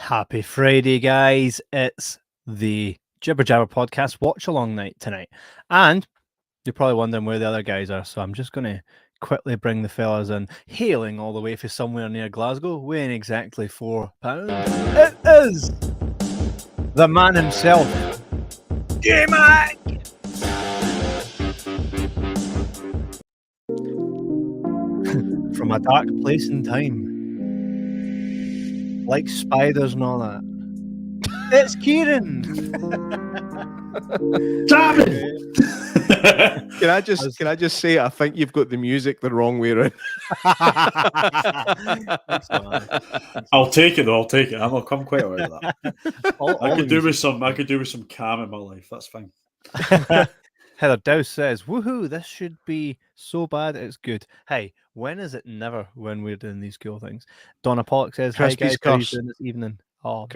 Happy Friday, guys. It's the Jibber Jabber podcast watch along night tonight. And you're probably wondering where the other guys are. So I'm just going to quickly bring the fellas in, hailing all the way from somewhere near Glasgow, weighing exactly £4. It is the man himself, J-Mac! From a dark place in time. Like spiders and all that. It's Keiron. Damn it! Can I just say I think you've got the music the wrong way around. I'll take it though. I'll take it. I'll come quite away with that. I could do with some calm in my life. That's fine. Häagen-Dazs says, "Woohoo! This should be so bad it's good." Hey, when is it never when we're doing these cool things? Donna Pollock says, "Hi guys, how are you doing this evening?" Oh,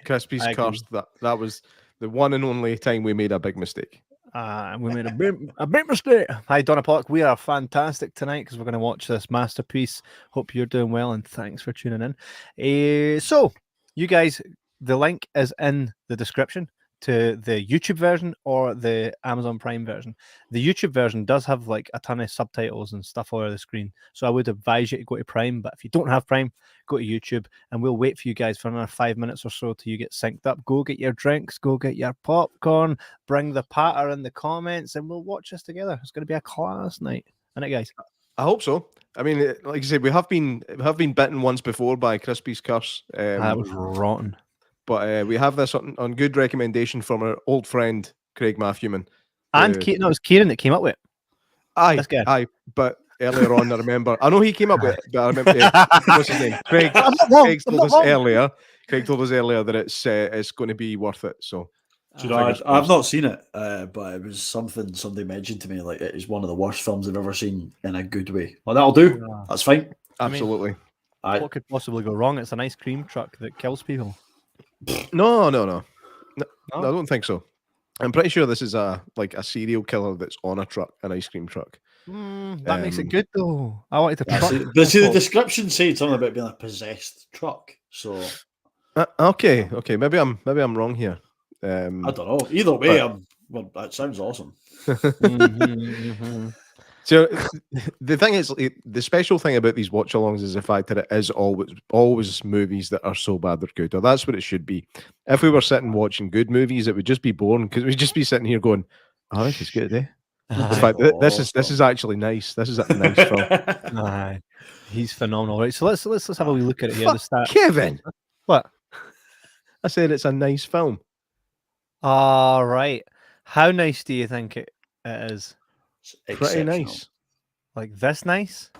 Crispy's cursed. That was the one and only time we made a big mistake. We made a big mistake. Hi, Donna Pollock. We are fantastic tonight because we're going to watch this masterpiece. Hope you're doing well, and thanks for tuning in. So, you guys, the link is in the description to the YouTube version or the Amazon Prime version. The YouTube version does have like a ton of subtitles and stuff all over the screen, so I would advise you to go to Prime. But if you don't have Prime, go to YouTube, and we'll wait for you guys for another 5 minutes or so till you get synced up. Go get your drinks, go get your popcorn, bring the patter in the comments, and we'll watch this together. It's going to be a class night, isn't it, guys? I hope so. I mean, like I said, we have been bitten once before by Crispy's curse. That was rotten. But we have this on good recommendation from our old friend Craig Matthewman. And it was Keiron that came up with it. Aye. But earlier on, I know he came up with it, but I remember what's his name? Craig told us earlier. Craig told us earlier that it's going to be worth it. So, I've not seen it, but it was something somebody mentioned to me. Like, it is one of the worst films I've ever seen in a good way. Well, that'll do. Yeah. That's fine. Absolutely. What could possibly go wrong? It's an ice cream truck that kills people. No, I don't think so. I'm pretty sure this is a serial killer that's on a truck, an ice cream truck. That makes it good though. I wanted to truck. The description said something about being a possessed truck. So okay, maybe I'm wrong here. I don't know. Either way, that sounds awesome. So the thing is, the special thing about these watch-alongs is the fact that it is always movies that are so bad they're good, or that's what it should be. If we were sitting watching good movies, it would just be boring because we'd just be sitting here going, "Oh, this is good, eh?" In fact, this is actually nice. This is a nice film. He's phenomenal, right? So let's have a wee look at it here. Kevin, what? I said it's a nice film. All right. How nice do you think it is? Pretty nice. Like this nice?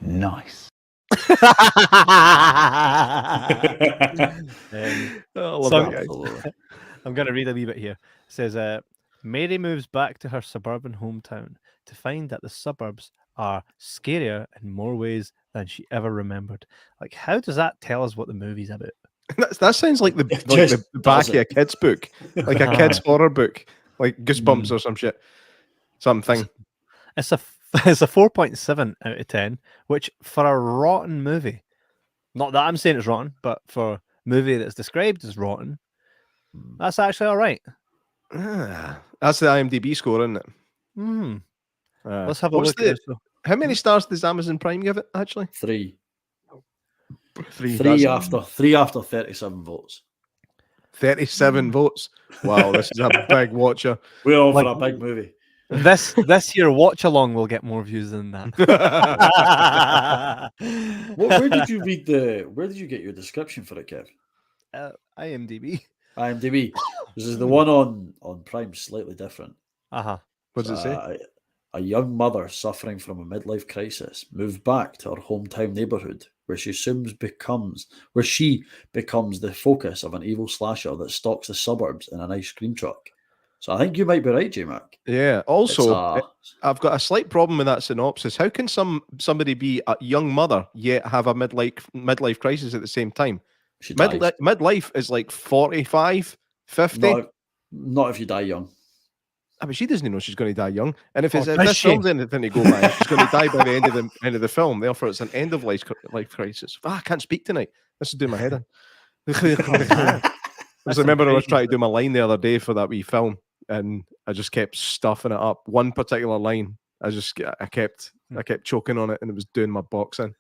Nice. I'm going to read a wee bit here. It says, Mary moves back to her suburban hometown to find that the suburbs are scarier in more ways than she ever remembered. Like, how does that tell us what the movie's about? That sounds like the back of a kid's book, like a kid's horror book, like Goosebumps or some shit. Something. It's a 4.7 out of 10, which for a rotten movie, not that I'm saying it's rotten, but for a movie that's described as rotten, that's actually all right. That's the IMDb score, isn't it? Let's have a look at it. How many stars does Amazon Prime give it, actually? 3. 3 after 37 votes. 37 votes. Wow, this is a big watcher. We're all for a big movie. This year watch along will get more views than that. Where did you get your description for it, Kev? IMDb. This is the one on Prime, slightly different. What does it say? A young mother suffering from a midlife crisis moved back to her hometown neighborhood where she becomes the focus of an evil slasher that stalks the suburbs in an ice cream truck. So I think you might be right, J-Mac. Yeah. Also, I've got a slight problem with that synopsis. How can somebody be a young mother yet have a midlife crisis at the same time? Midlife is like 45, 50. Not if you die young. I mean, she doesn't know she's going to die young. And if this film's anything to go by, she's going to die by the end of the film. Therefore, it's an end of life crisis. I can't speak tonight. This is doing my head in. That's I remember I was crazy trying to do my line the other day for that wee film, and I just kept stuffing it up. One particular line, I kept choking on it, and it was doing my boxing.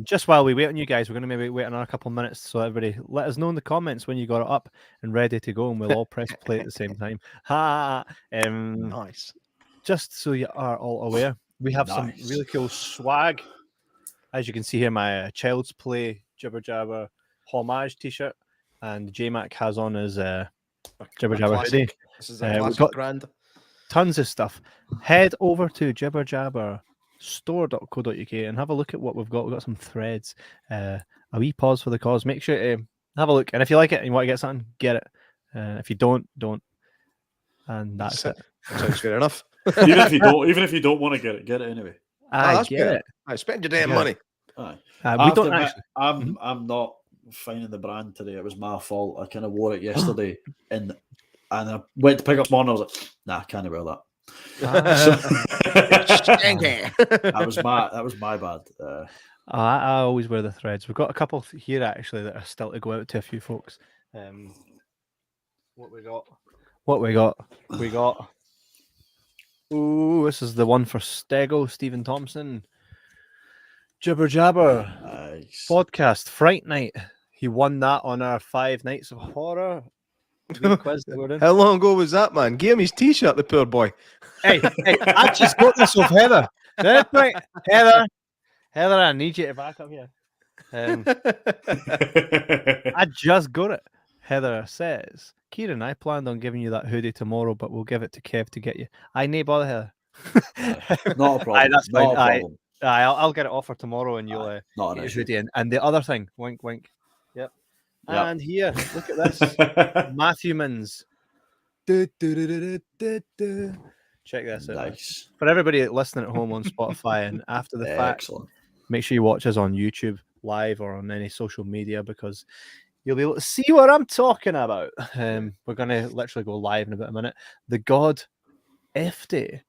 Just while we wait on you guys, we're going to maybe wait another couple of minutes. So everybody, let us know in the comments when you got it up and ready to go, and we'll all press play at the same time. Nice. Just so you are all aware, we have some really cool swag. As you can see here, my Child's Play Jibber Jabber homage T-shirt, and J-Mac has on his Jibber Jabber hoodie. This is we've got grand. Tons of stuff. Head over to jibberjabberstore.co.uk and have a look at what we've got. We've got some threads. A wee pause for the cause. Make sure to have a look. And if you like it and you want to get something, get it. If you don't. And that's it. Sounds fair enough. Even if you don't want to get it anyway. I get it. I spend your damn money. Aye. We don't actually. I'm not finding the brand today. It was my fault. I kind of wore it yesterday, and I went to pick up one. I was like, nah, I can't wear that. That was my bad. I always wear the threads. We've got a couple here actually that are still to go out to a few folks. What we got? We got. Ooh, this is the one for Stego, Stephen Thompson. Jibber Jabber podcast Fright Night. He won that on our 5 Nights of Horror quiz that we're in. How long ago was that, man? Give him his T-shirt, the poor boy. Hey, I just got this off Heather. Heather, I need you to back up here. I just got it. Heather says, Kieran, I planned on giving you that hoodie tomorrow, but we'll give it to Kev to get you. I need bother Heather. Not a problem. That's not fine. a problem. I'll get it offered tomorrow, and you'll not get an your hoodie. And the other thing, wink, wink. Yep. And here, look at this. Matthew Mins. Check this out. Nice. For everybody listening at home on Spotify and after the fact, make sure you watch us on YouTube live or on any social media, because you'll be able to see what I'm talking about. We're going to literally go live in about a minute. The God FD.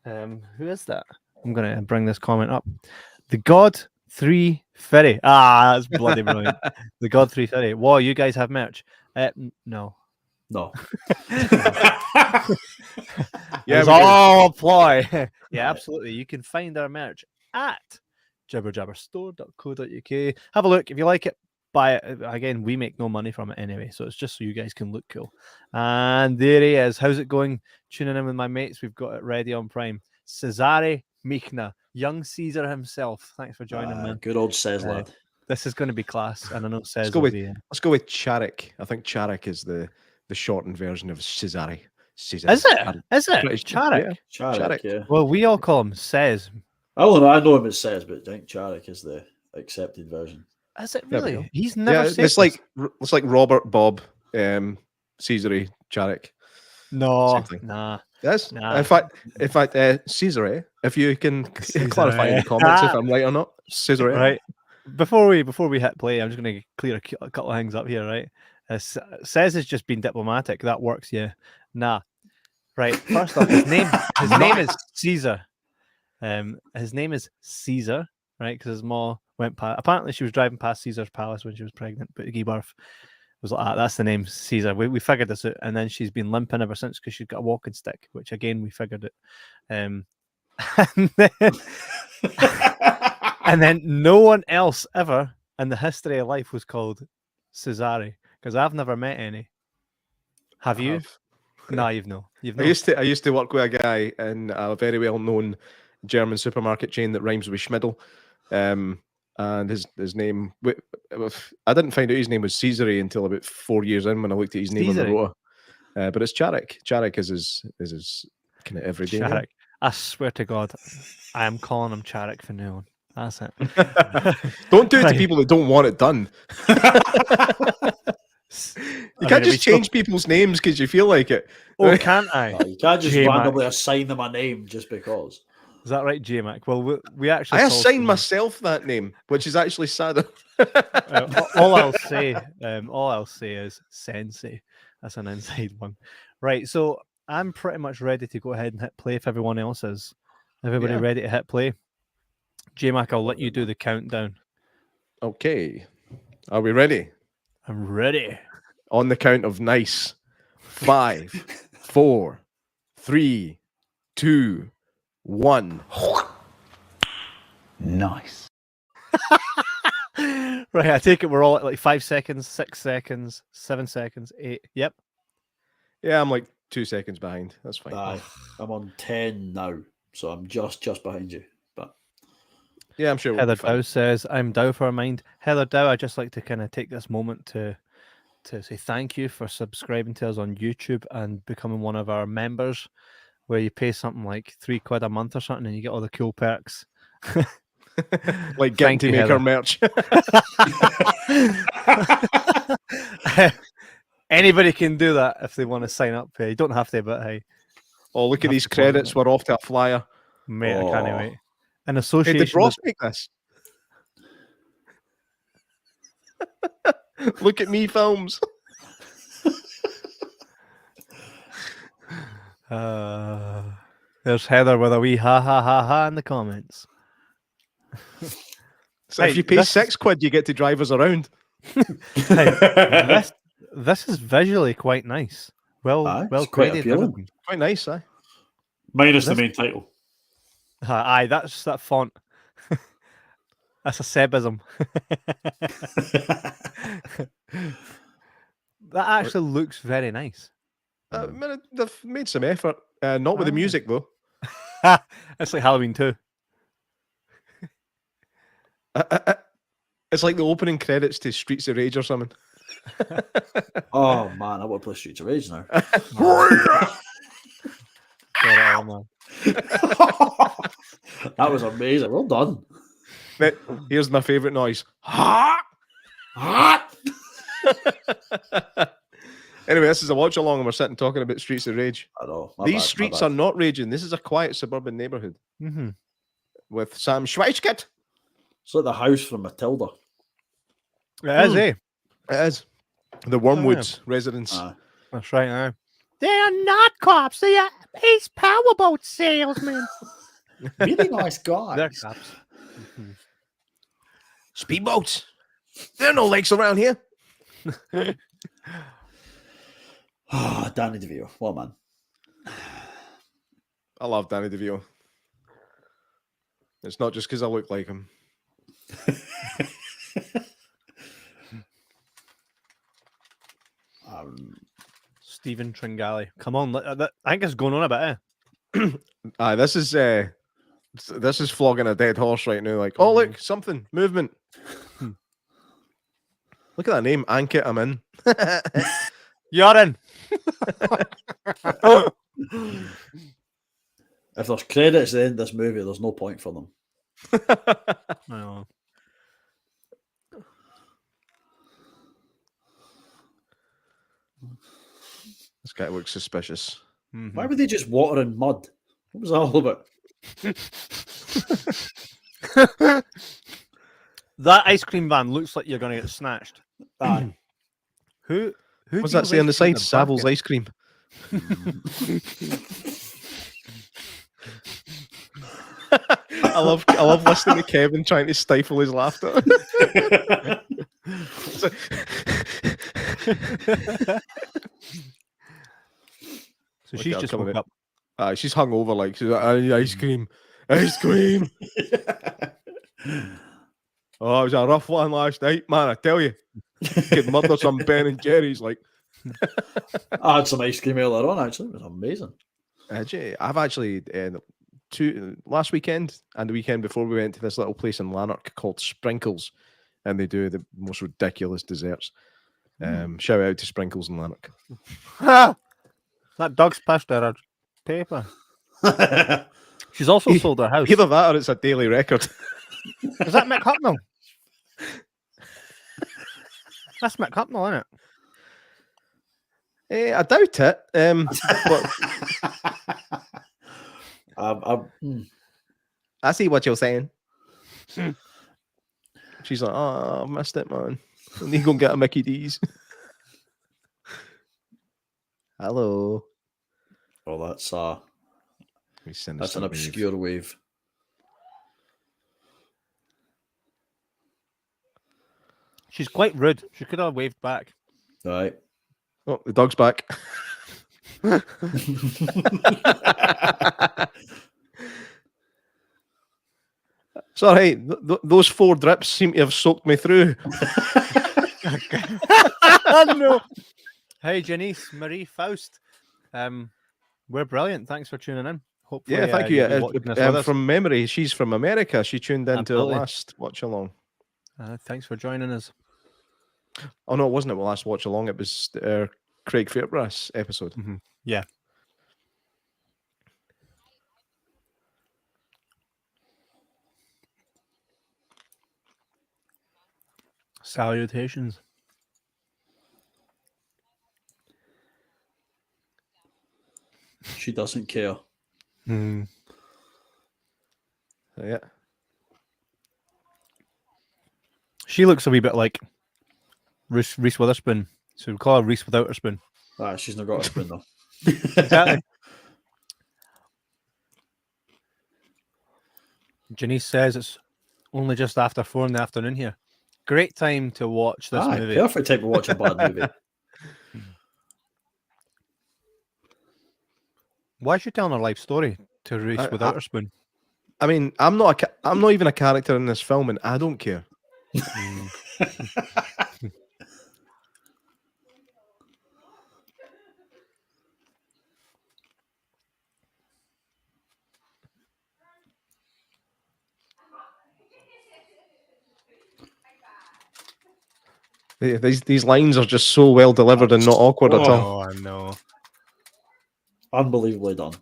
Who is that? I'm going to bring this comment up. The God 330. That's bloody brilliant. The God 330. Whoa, you guys have merch? No. No. Yeah, it's all a ploy. Yeah, absolutely. You can find our merch at jibberjabberstore.co.uk. Have a look. If you like it, buy it. Again, we make no money from it anyway, so it's just so you guys can look cool. And there he is. How's it going? Tuning in with my mates. We've got it ready on Prime. Cesare Michna, young Caesar himself. Thanks for joining, man. Good old Says lad. This is going to be class, and I know Says. Let's go with Charik. I think Charik is the shortened version of Cesare. Is it? Is it? Charik? Yeah. Charik, yeah. Well, we all call him Says. I know him as Says, but I think Charik is the accepted version. Is it really? He's never said it's like Robert, Bob, Cesare, Charik. No, nah. Yes. Nah. In fact, Cesare. If you can clarify in the comments if I'm right or not, Cesare. Right. Before we hit play, I'm just going to clear a couple of things up here. Right. Says has just been diplomatic. That works. Yeah. Nah. Right. First off, his name is Caesar. His name is Caesar. Right. Because his mom went past. Apparently, she was driving past Caesar's palace when she was pregnant, but gave birth. Was like, that's the name, Caesar. We figured this out, and then she's been limping ever since because she's got a walking stick, which again we figured it. And then no one else ever in the history of life was called Cesare, because I've never met any. Have you? No, you've no. I used to work with a guy in a very well known German supermarket chain that rhymes with Schmiddle. And his name, I didn't find out his name was Cesare until about 4 years in when I looked at his name on the rota. But it's Charik. Charik is his kind of everyday name. Charik. I swear to God, I am calling him Charik from now on. That's it. Don't do it to people that don't want it done. You can't just change people's names because you feel like it. Oh, can't I? No, you can't just randomly assign them a name just because. Is that right, J-Mac? Well, we actually... I assigned myself that name, which is actually sadder. All I'll say is Sensei. That's an inside one. Right, so I'm pretty much ready to go ahead and hit play if everyone else is. Everybody ready to hit play? J-Mac, I'll let you do the countdown. Okay. Are we ready? I'm ready. On the count of nice. 5, 4, 3, 2, 1. Nice. Right, I take it we're all at like 5 seconds, 6 seconds, 7 seconds, 8. Yep. Yeah, I'm like 2 seconds behind. That's fine. Aye, I'm on 10 now, so I'm just behind you. But Yeah, I'm sure we'll Heather be fine. Dow says, I'm Dow for a mind. Heather Dow, I'd just like to kind of take this moment to say thank you for subscribing to us on YouTube and becoming one of our members, where you pay something like £3 a month or something and you get all the cool perks. Like getting Thank to you, make Heather. our merch. Anybody can do that if they want to sign up. You don't have to, but hey. Oh, look at Have these to follow credits. it. We're off to a flyer. Mate, I can't Oh. wait. In Hey, association did Ross with make this? Look at me films. there's Heather with a wee ha ha ha ha in the comments. So Hey, if you pay this- £6, you get to drive us around. Hey, this is visually quite nice. Well Aye, well it's quite graded and appealing. everything. Quite nice, eh? Minus the This- main title. Aye, that's that font. That's a Sebism. That actually looks very nice. Man, they've made some effort. Not with the Aye. music, though. It's like Halloween 2. It's like the opening credits to Streets of Rage or something. Oh man, I want to play Streets of Rage now. That was amazing. Well done. But here's my favourite noise. Anyway, this is a watch along and we're sitting talking about Streets of Rage. I know. These streets are not raging. This is a quiet suburban neighbourhood Mm-hmm. with Sam Schweikert. It's like the house from Matilda. It is, eh? It is. The Wormwoods residence. Aye. That's right now. They are not cops. They are ace powerboat salesmen. Really nice guy. They're cops. Speedboats. There are no lakes around here. Ah, Danny DeVito. What a man. I love Danny DeVito. It's not just because I look like him. Stephen Tringali. Come on. I think it's going on a bit, eh? This is flogging a dead horse right now. Like, oh look, something, movement. Look at that name, Ankit. I'm in. You're in. If there's credits at the end of this movie, there's no point for them. I know. This guy looks suspicious. Mhm. Why were they just water and mud? What was that all about? That ice cream van looks like you're going to get snatched. Aye. Who What's that deals say on the ice cream side? in a Savills bucket? ice cream. I love listening to Kevin trying to stifle his laughter. So- So Okay, she's I'll just come in woke it. up. She's hung over like she's like, "I need ice cream, ice cream." Oh, it was a rough one last night, man. I tell you, could murder some Ben and Jerry's. Like, I had some ice cream earlier on, actually. It was amazing. I've actually last weekend and the weekend before we went to this little place in Lanark called Sprinkles, and they do the most ridiculous desserts. Shout out to Sprinkles in Lanark. That dog's pissed out of paper. She's also sold her house. Either that or it's a daily record. Is that Mick Hucknall? That's Mick Hucknall, isn't it? I doubt it. But I see what you're saying. She's like, oh, I missed it, man. I need to go and get a Mickey D's. Hello. Oh, that's We send an some wave. obscure wave. She's quite rude. She could have waved back. All right. Oh, the dog's back. Sorry, those 4 drips seem to have soaked me through. No. Hey, Janice, Marie, Faust. We're brilliant. Thanks for tuning in. Hopefully, Yeah, thank you. you'll be watching this with us. From memory, she's from America. She tuned into the Absolutely. last watch along. Thanks for joining us. Oh no, it wasn't the last watch along. It was Craig Fairbrass episode. Mm-hmm. Yeah. Salutations. She doesn't care. Mm. Yeah. She looks a wee bit like Reese Witherspoon. So we call her Reese without her spoon. She's not got a spoon though. Exactly. Janice says it's only just after 4 in the afternoon here. Great time to watch this movie. Perfect time to watch a bad movie. Why is she telling her life story to Reese without her spoon? I mean, I'm not even a character in this film, and I don't care. These lines are just so well delivered and not awkward at all. Oh, I know. Unbelievably done.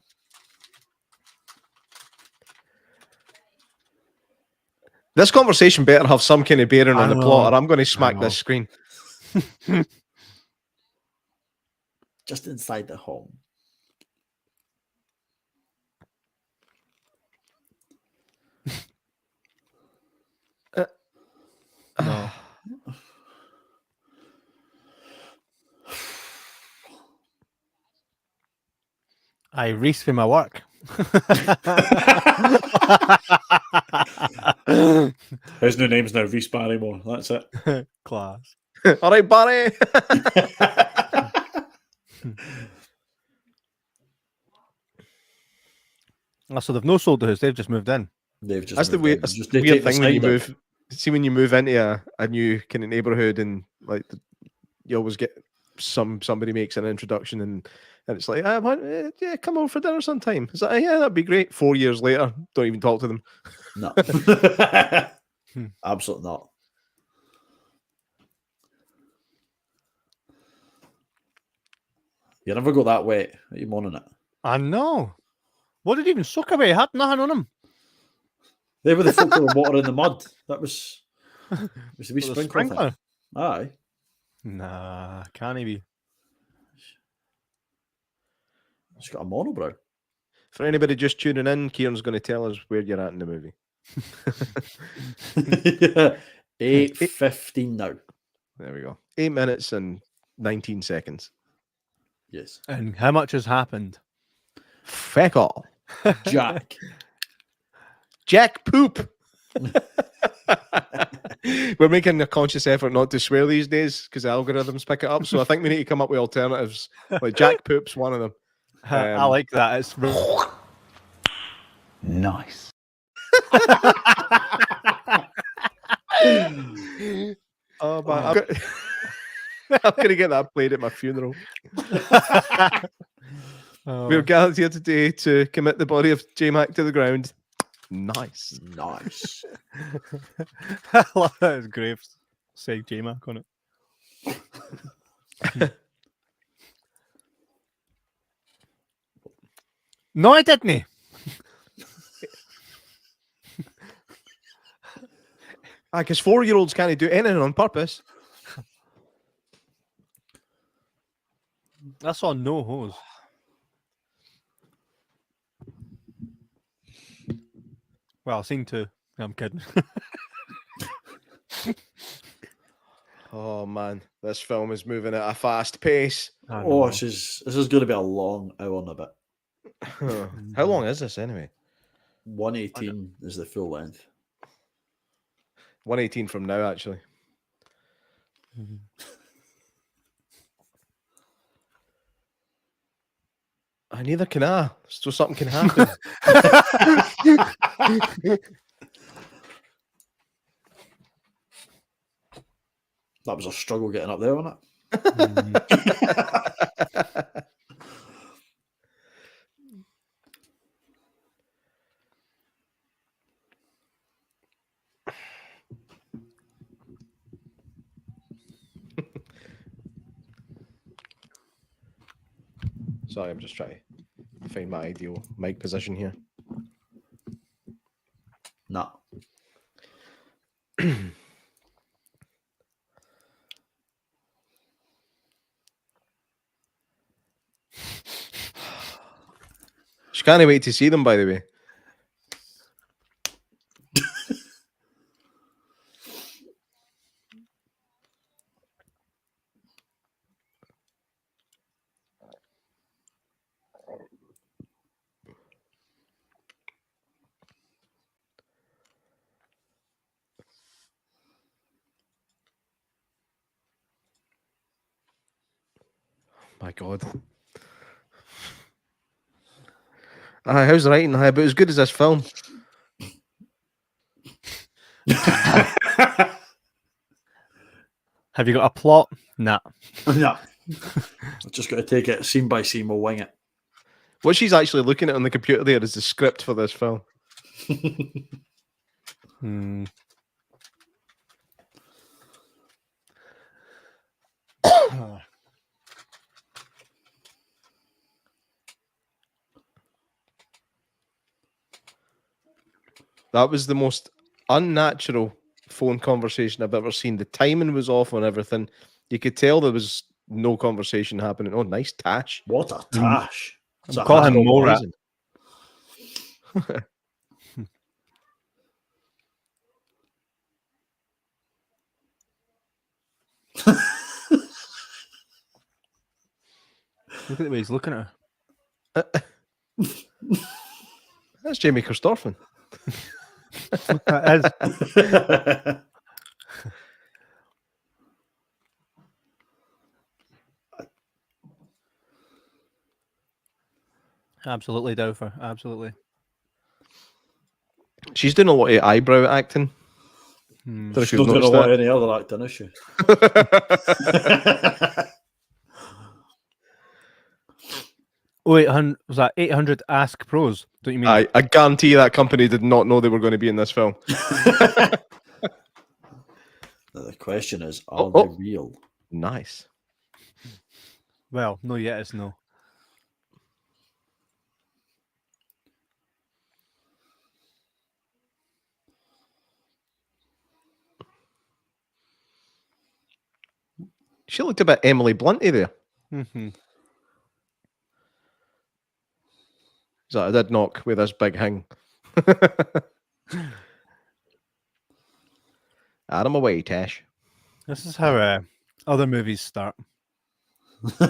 This conversation better have some kind of bearing on the plot, or I'm going to smack know. this screen. Just inside the home. No. I Reese for my work. His new name's now Reese Barrymore. That's it. Class. All right, Barry. So they've no sold the house. They've just moved in. They've just That's the moved in. that's Just- the they weird take the thing when you side out. move. See, when you move into a new kind of neighborhood, and like you always get somebody makes an introduction, and it's like, yeah, come over for dinner sometime. It's like, yeah, that'd be great. 4 years later, don't even talk to them. No. Absolutely not. You never go that wet. Are you moaning it? I know. What did he even soak away? He had nothing on him. They were the folk who were watering the mud. That was the wee Was it a sprinkler thing. sprinkler? Aye. Nah, can't he be? She's got a monobrow. For anybody just tuning in, Kieran's going to tell us where you're at in the movie. 8:15 now. There we go. 8 minutes and 19 seconds. Yes. And how much has happened? Feck all. Jack. Jack poop. We're making a conscious effort not to swear these days because the algorithms pick it up. So I think we need to come up with alternatives. Like Jack poop's one of them. I like that. It's Nice. Oh, man. I'm going to get that played at my funeral. We're gathered here today to commit the body of J-Mac to the ground. Nice. Nice. I love that. It's great. Say J-Mac on it. No, I didn't. Because 4-year-olds can't do anything on purpose. I saw no hose. Well, I've seen 2. I'm kidding. Oh, man. This film is moving at a fast pace. Oh, this is going to be a long hour and a bit. How long is this anyway? 118 is the full length. 118 from now, actually. Neither can I. So something can happen. That was a struggle getting up there, wasn't it? Sorry, I'm just trying to find my ideal mic position here. Nah. She can't wait to see them, by the way. My God. How's the writing? About as good as this film. Have you got a plot? Nah. No. I've just got to take it scene by scene. We'll wing it. What she's actually looking at on the computer there is the script for this film. That was the most unnatural phone conversation I've ever seen. The timing was off on everything. You could tell there was no conversation happening. Oh, nice tash. What a tash. It's a Call him handle Mora. blazing. Look at the way he's looking at her. That's Jamie Christopherson. That is. Absolutely, Dofer. Absolutely. She's doing a lot of eyebrow acting. Don't know if She's you've not doing a noticed lot that. of any other acting, is she? Wait, was that 800 Ask Pros? Don't you mean? I guarantee that company did not know they were going to be in this film. The question is, are they real? Nice. Well, no, yet it's no. She looked a bit Emily Blunty there. Mm-hmm. So I did knock with this big hang. Out of my way, Tash. This is how other movies start. What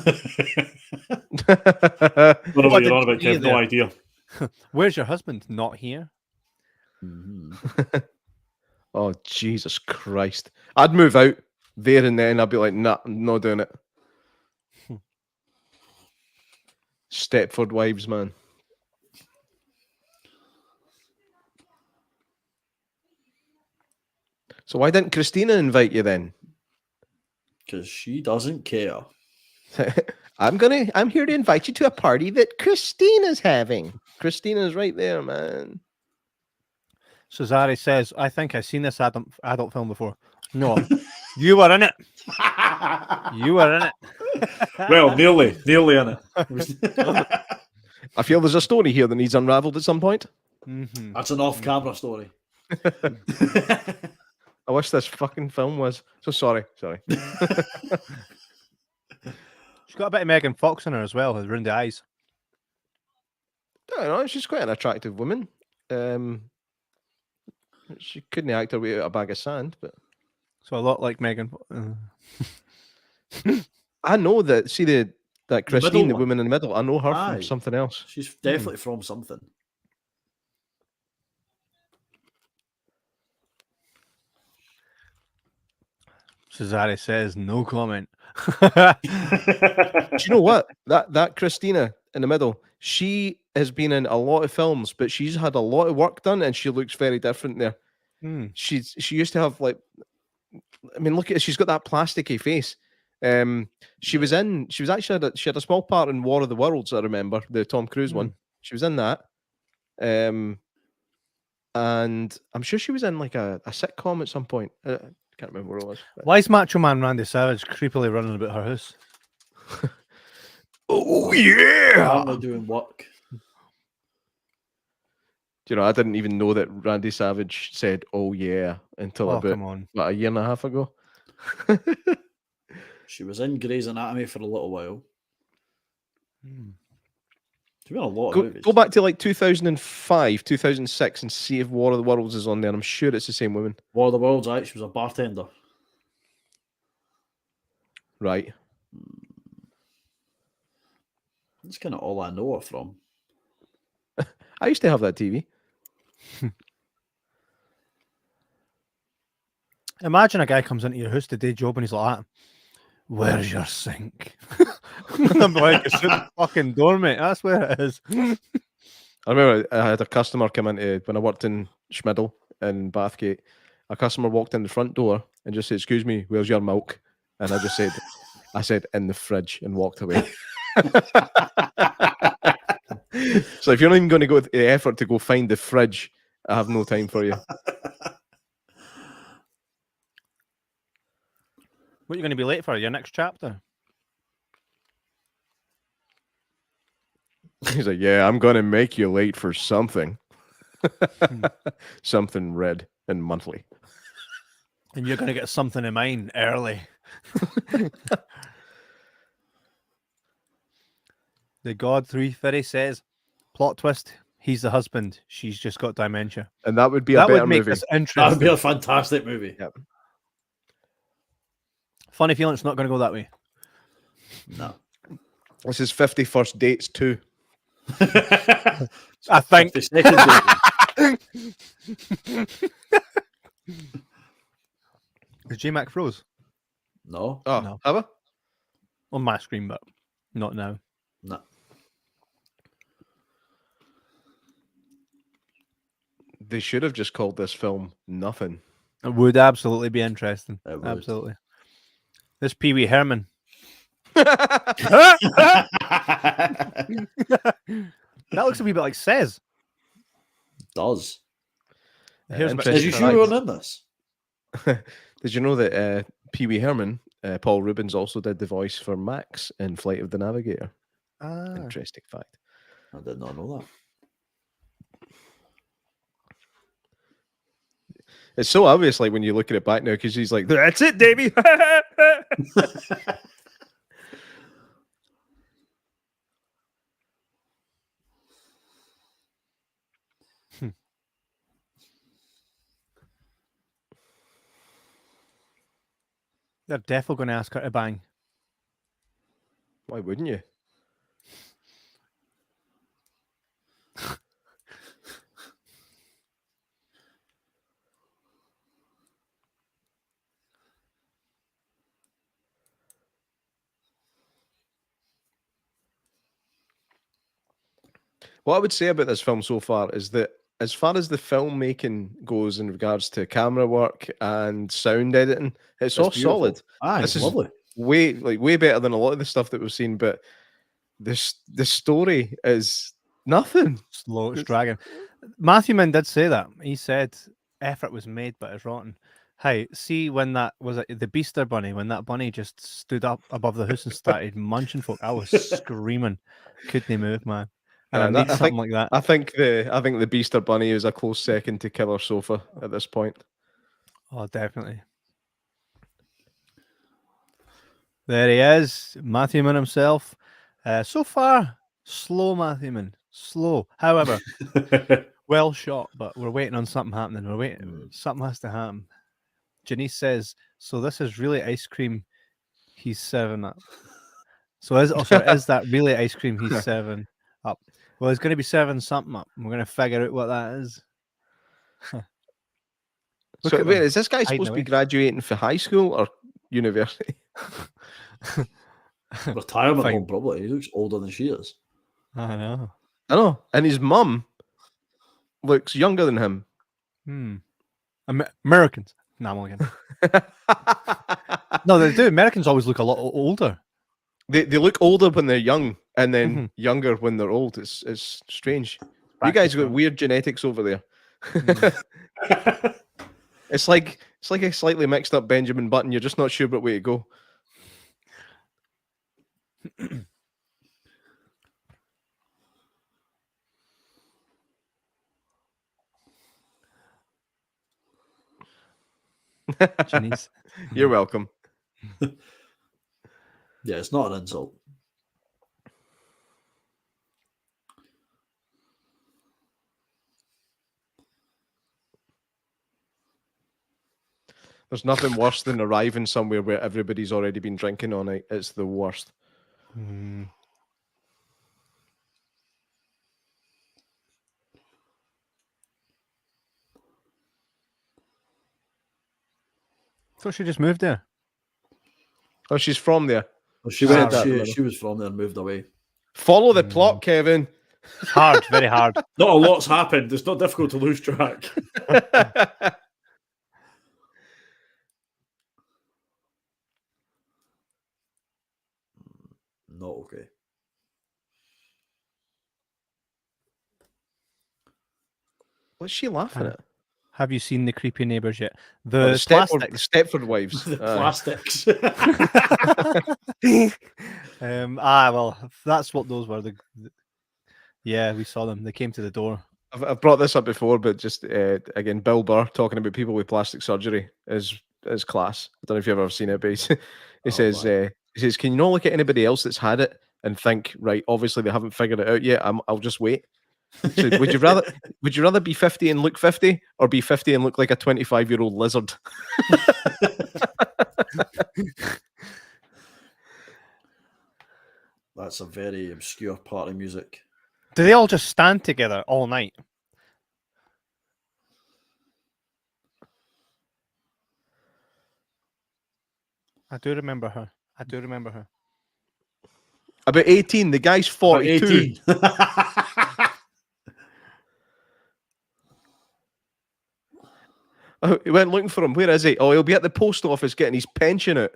about you're on about, Kev? No there. idea. Where's your husband? Not here. Oh, Jesus Christ. I'd move out there and then. I'd be like, nah, I'm not doing it. Stepford Wives, man. So why didn't Christina invite you then? Because she doesn't care. I'm here to invite you to a party that Christina's having. Christina's right there, man. Cesare says, I think I've seen this adult film before. No, you were in it. You were in it. Well, nearly in it. I feel there's a story here that needs unraveled at some point. Mm-hmm. That's an off-camera story. I wish this fucking film was. So sorry. She's got a bit of Megan Fox in her as well, around the eyes. I don't know. She's quite an attractive woman. She couldn't act her way out of a bag of sand, but So a lot like Megan. I know that. See that Christine, the one. woman in the middle. I know her Aye. from something else. She's definitely from something. Cesare says no comment. Do you know what? That Christina in the middle, she has been in a lot of films, but she's had a lot of work done, and she looks very different there. She used to have like, I mean, look at she's got that plasticky face. She had a small part in War of the Worlds. I remember the Tom Cruise one. She was in that. And I'm sure she was in like a sitcom at some point. I can't remember where it was. Why is Macho Man Randy Savage creepily running about her house? Oh yeah, I'm doing work. You know, I didn't even know that Randy Savage said "oh yeah" until about a year and a half ago. She was in Grey's Anatomy for a little while. She's been in a lot of movies. Go back to like 2005, 2006 and see if War of the Worlds is on there. I'm sure it's the same woman. War of the Worlds, she was a bartender. Right. That's kind of all I know her from. I used to have that TV. Imagine a guy comes into your house to day job and he's like, "Where's your sink?" I'm like, "It's in the fucking door, mate. That's where it is." I remember I had a customer come into when I worked in Schmiddle in Bathgate. A customer walked in the front door and just said, "Excuse me, where's your milk?" And I just said, "I said in the fridge," and walked away. So if you're not even going to go to the effort to go find the fridge, I have no time for you. What are you going to be late for? Your next chapter? He's like, "Yeah, I'm going to make you late for something." Something red and monthly. And you're going to get something in mine early. The God 350 says, plot twist, he's the husband. She's just got dementia. And that would be a better make movie. This interesting. That would be a fantastic movie. Yep. Funny feeling it's not going to go that way. No. This is 51st Dates 2. I think. Is J-Mac froze? No. Oh, No. have I? On my screen, but not now. No. They should have just called this film Nothing. It would absolutely be interesting. It would. Absolutely. This Pee Wee Herman. That looks a wee bit like Says. Does. Here's Is you sure we weren't in this? Did you know that Pee Wee Herman, Paul Rubens, also did the voice for Max in Flight of the Navigator? Interesting fact. I did not know that. It's so obvious, like when you look at it back now, because he's like, "That's it, Davey." They're definitely going to ask her to bang. Why wouldn't you? What I would say about this film so far is that as far as the filmmaking goes in regards to camera work and sound editing, it's all beautiful. solid. This is lovely. Way better than a lot of the stuff that we've seen, but the story is nothing. Slow, it's dragging. Matthew Mann did say that. He said effort was made, but it's rotten. Hey, see when that was it, the Beaster bunny, when that bunny just stood up above the house and started munching folk, I was screaming. Couldn't move, man. And I need something like that. I think the Beaster bunny is a close second to Killer Sofa at this point. Oh, definitely. There he is, Matthew Mann himself. So far, slow Matthew Mann. Slow. However, well shot, but we're waiting on something happening. We're waiting. Something has to happen. Janice says, so this is really ice cream he's serving up. So is that really ice cream he's serving up? Well, he's going to be serving something up. We're going to figure out what that is. So wait, is this guy supposed to be graduating for high school or university. Retirement Fine. home, probably. He looks older than she is. I know. I know. And his mum looks younger than him. Americans. No, I'm only kidding. No, they do. Americans always look a lot older. They look older when they're young and then Mhm. younger when they're old. It's strange. You guys got weird genetics over there. It's like a slightly mixed up Benjamin Button. You're just not sure what way to go. Chinese. You're welcome. Yeah, it's not an insult. There's nothing worse than arriving somewhere where everybody's already been drinking all night. It's the worst. Thought she just moved there. Oh, she's from there. Well, she Said went. that She was from there and moved away. Follow the plot, Kevin. It's hard, very hard. Not a lot's happened. It's not difficult to lose track. Not okay. What's she laughing at? Have you seen the creepy neighbours yet? Oh, The the plastics. Stepford Wives. The Aye. plastics. Well, that's what those were. Yeah, we saw them. They came to the door. I've brought this up before, but just again, Bill Burr talking about people with plastic surgery is class. I don't know if you've ever seen it, but he says, "Can you not look at anybody else that's had it and think, right? Obviously, they haven't figured it out yet. I'll just wait." So would you rather be 50 and look 50, or be 50 and look like a 25-year-old lizard? That's a very obscure party music. Do they all just stand together all night? I do remember her. About 18. The guy's 42. 18. Oh, he went looking for him. Where is he? Oh, he'll be at the post office getting his pension out.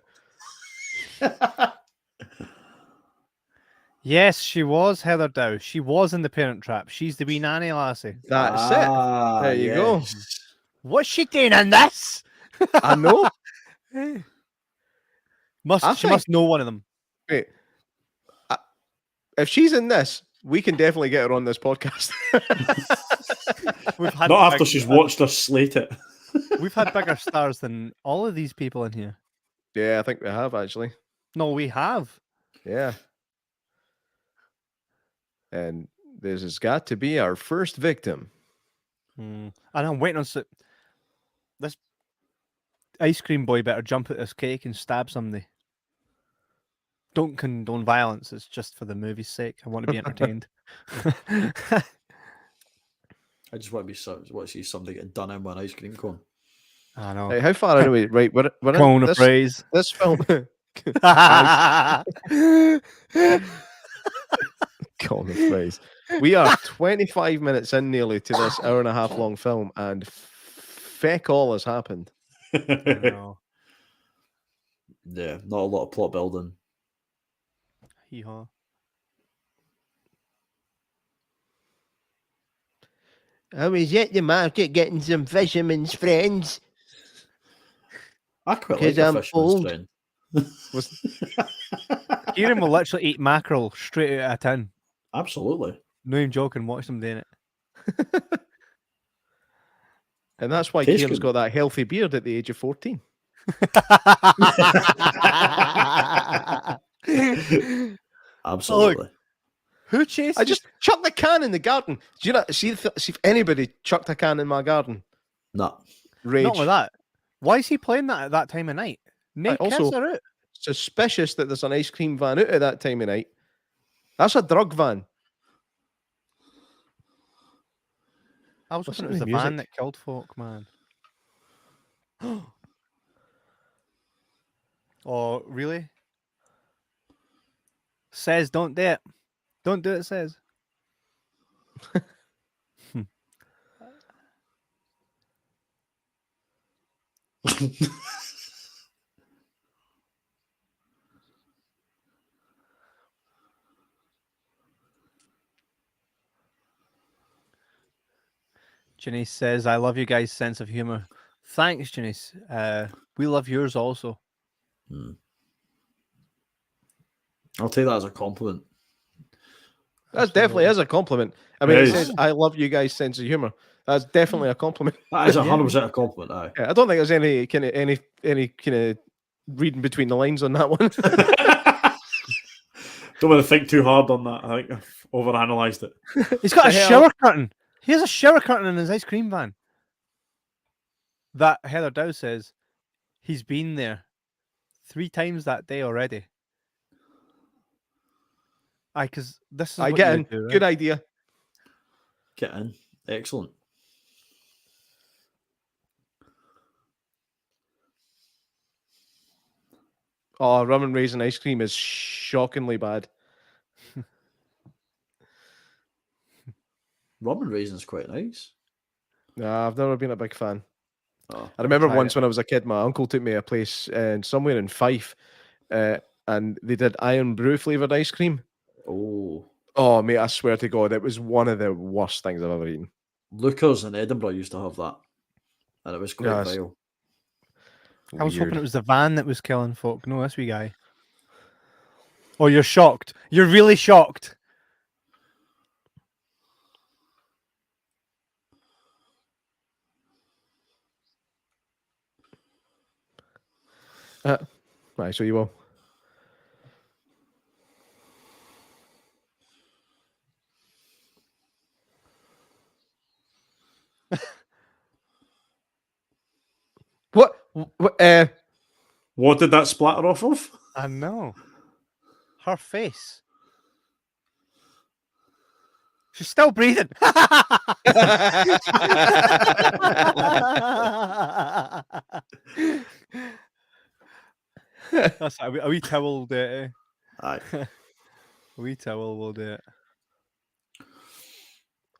Yes, she was Heather Dow. She was in The Parent Trap. She's the wee nanny lassie. That's it. There you go. What's she doing in this? I know. She must know one of them. Wait. If she's in this, we can definitely get her on this podcast. Not after she's watched us slate it. We've had bigger stars than all of these people in here. Yeah, I think we have actually. No, we have. Yeah. And this has got to be our first victim. And I'm waiting on this ice cream boy better jump at this cake and stab somebody. Don't condone violence. It's just for the movie's sake. I want to be entertained. I just want to see somebody get done in with an ice cream cone. I know. Hey, how far are we? Right, we're Cone in of praise. this film. Cone of praise. We are 25 minutes in nearly to this hour and a half long film, and feck all has happened. I know. Yeah, not a lot of plot building. Hee-haw. I was at the market getting some fisherman's friends. I quite like I'm a fisherman's friend. Kieran will literally eat mackerel straight out of a tin. Absolutely. No even joking. Watch them doing it. And that's why Tastes Kieran's good. got that healthy beard at the age of 14. Absolutely. Who chased? I just chucked the can in the garden. Do you know? See if anybody chucked a can in my garden. No. Rage. Not with that. Why is he playing that at that time of night? No kids also- are out. Suspicious that there's an ice cream van out at that time of night. That's a drug van. I was Listen hoping it was to the the van music. that killed folk, man. Oh, really? Says don't do it. Don't do it, says. Janice says, I love you guys' sense of humor. Thanks, Janice. We love yours also. I'll take that as a compliment. That's definitely is a compliment. I mean, It it is. says, I love you guys' sense of humor. That's definitely a compliment. That is 100% a compliment. Aye. Yeah, I don't think there's any kind of reading between the lines on that one. Don't want to think too hard on that. I think I've overanalyzed it. He's got a The hell? shower curtain. He has a shower curtain in his ice cream van. That Häagen-Dazs says he's been there 3 times that day already. Aye, because this is I what get you in. would do, right? Good idea. Get in. Excellent. Oh, rum and raisin ice cream is shockingly bad. Rum and raisin's quite nice. Nah, I've never been a big fan. Oh. I remember tried once it. when I was a kid, my uncle took me to a place somewhere in Fife, and they did iron brew flavored ice cream. Oh. Oh, mate, I swear to God, it was one of the worst things I've ever eaten. Lucas in Edinburgh used to have that. And it was quite Yes. vile. I was hoping Weird. it was the van that was killing folk. No, this wee guy. Oh, you're shocked. You're really shocked. Right, so you will. What? What did that splatter off of? I know. Her face. She's still breathing. That's a wee towel will do it. Aye. A wee towel will do it.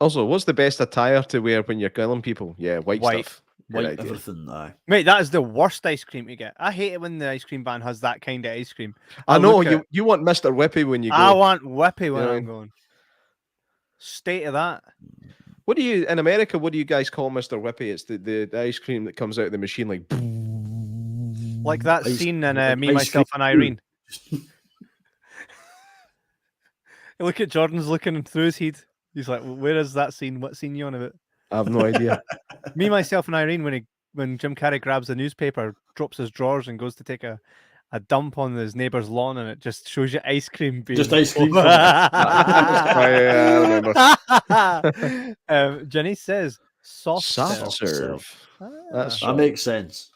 Also, what's the best attire to wear when you're killing people? Yeah, white White. stuff. Good White idea. everything. Aye. Mate, that is the worst ice cream to get. I hate it when the ice cream van has that kind of ice cream. I know look at you want Mr. Whippy when you I go. want whippy when know what I I'm mean? going. State of that. What do you in America? What do you guys call Mr. Whippy? It's the ice cream that comes out of the machine like. Like that Ice- scene in like Me, ice Myself, cream and too. Irene. Look at Jordan's looking through his head. He's like, where is that scene? What scene you on about? I have no idea. Me, Myself, and Irene, when Jim Carrey grabs the newspaper, drops his drawers, and goes to take a dump on his neighbour's lawn, and it just shows you ice cream being Just ice cream. I remember. Jenny says soft Soft serve. serve. Ah, That's That makes sense.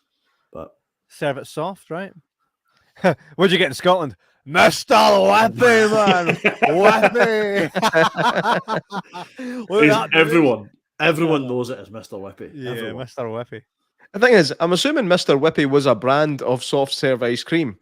But serve it soft, right? What'd you get in Scotland? Mr. Whippy, man. Whippy. Look at that, dude. everyone knows it as Mr. Whippy. Yeah, Everyone. Mr. Whippy. The thing is, I'm assuming Mr. Whippy was a brand of soft serve ice cream.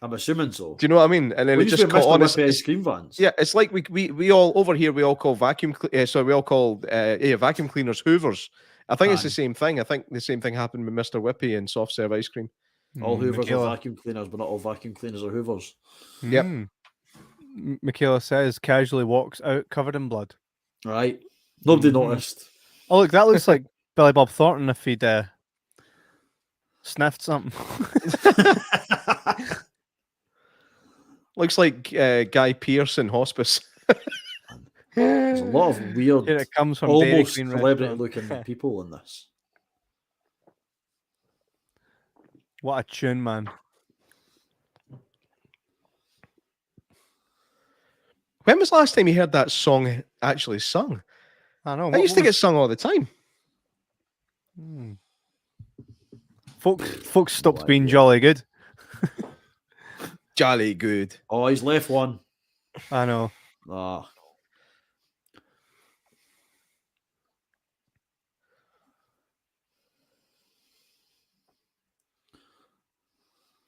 I'm assuming so. Do you know what I mean? And then We it used just to have caught on. Mr. It's, Whippy ice cream vans. yeah, it's like we all over here we all call vacuum cleaners Hoovers. I think it's the Aye. same thing. I think the same thing happened with Mr. Whippy and soft serve ice cream. All Hoovers Michaela. are vacuum cleaners, but not all vacuum cleaners are Hoovers. Yep. Michaela says casually walks out covered in blood. Right. Nobody Mhm. noticed. Oh, look, that looks like Billy Bob Thornton if he'd sniffed something. Looks like Guy Pearce in hospice. There's a lot of weird, Here it comes from Dairy almost Queen celebrity restaurant. looking people in this. What a tune, man. When was the last time you heard that song actually sung? I know. I used to get sung all the time. Folks stopped No being idea. jolly good. Jolly good. Oh, he's left one. I know. Ah.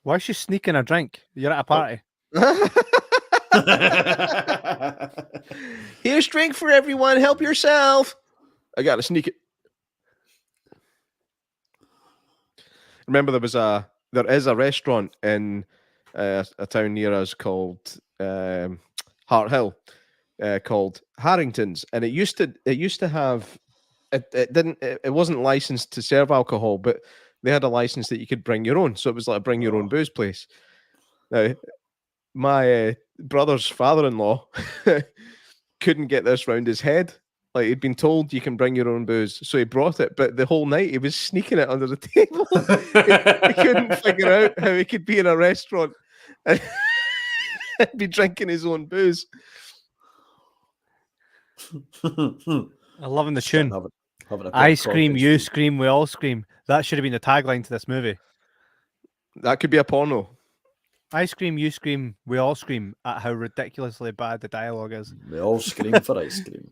Why is she sneaking a drink? You're at a party. Here's drink for everyone. Help yourself. I gotta sneak it. Remember, there is a restaurant in a town near us called Hart Hill, called Harrington's, and it used to have it wasn't licensed to serve alcohol, but they had a license that you could bring your own, so it was like a bring your own booze place. Now, my brother's father-in-law couldn't get this round his head. Like, he'd been told you can bring your own booze, so he brought it. But the whole night he was sneaking it under the table. he couldn't figure out how he could be in a restaurant and be drinking his own booze. I'm loving the tune. Having a I scream, you scream, we all scream. That should have been the tagline to this movie. That could be a porno. I scream, you scream, we all scream at how ridiculously bad the dialogue is. We all scream for ice cream.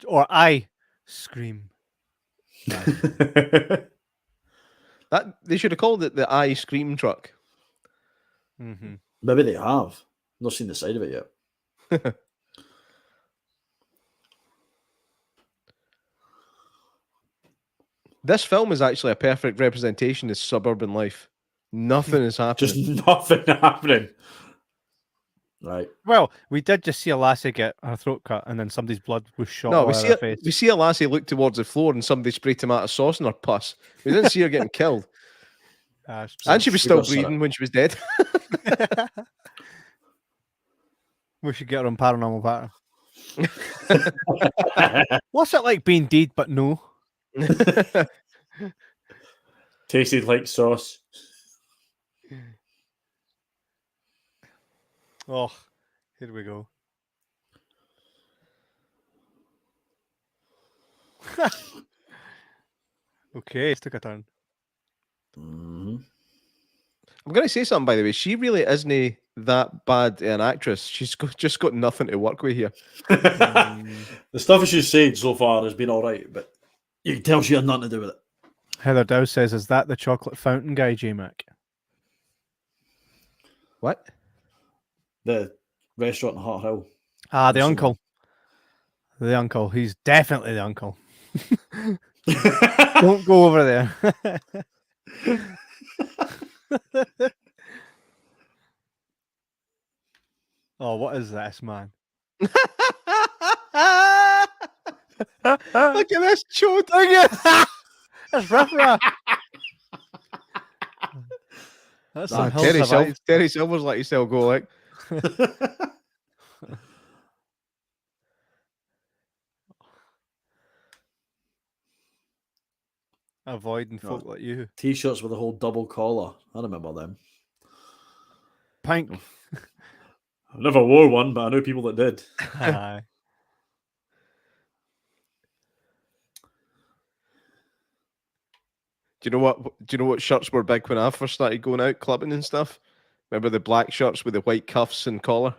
Or I scream. That they should have called it the I Scream truck. Mm-hmm. Maybe they have. Not seen the side of it yet. This film is actually a perfect representation of suburban life. Nothing is happening. Just nothing happening. Right. Well, we did just see a lassie get her throat cut and then somebody's blood was shot No, all we over see her face. we see a lassie look towards the floor and somebody spray tomato sauce in her pus. We didn't see her getting killed. And she was still breathing when she was dead. We should get her on Paranormal Pattern. What's it like being dead but no? Tasted like sauce. Oh, here we go. Okay, it's took a turn. Mm-hmm. I'm going to say something, by the way. She really isn't that bad an actress. She's just got nothing to work with here. The stuff she's said so far has been all right, but you can tell she had nothing to do with it. Heather Dow says, is that the chocolate fountain guy, J-Mac? What? The restaurant in Hart Hill. Ah, the uncle. The uncle. He's definitely the uncle. Don't go over there. Oh, what is this, man? Look at this chode. That's rough. That's some Terry Silver's let yourself go, like. Avoiding folk like you. T-shirts with a whole double collar. I remember them. Pink. I never wore one, but I know people that did. Aye. Do you know what shirts were big when I first started going out clubbing and stuff? Remember the black shirts with the white cuffs and collar?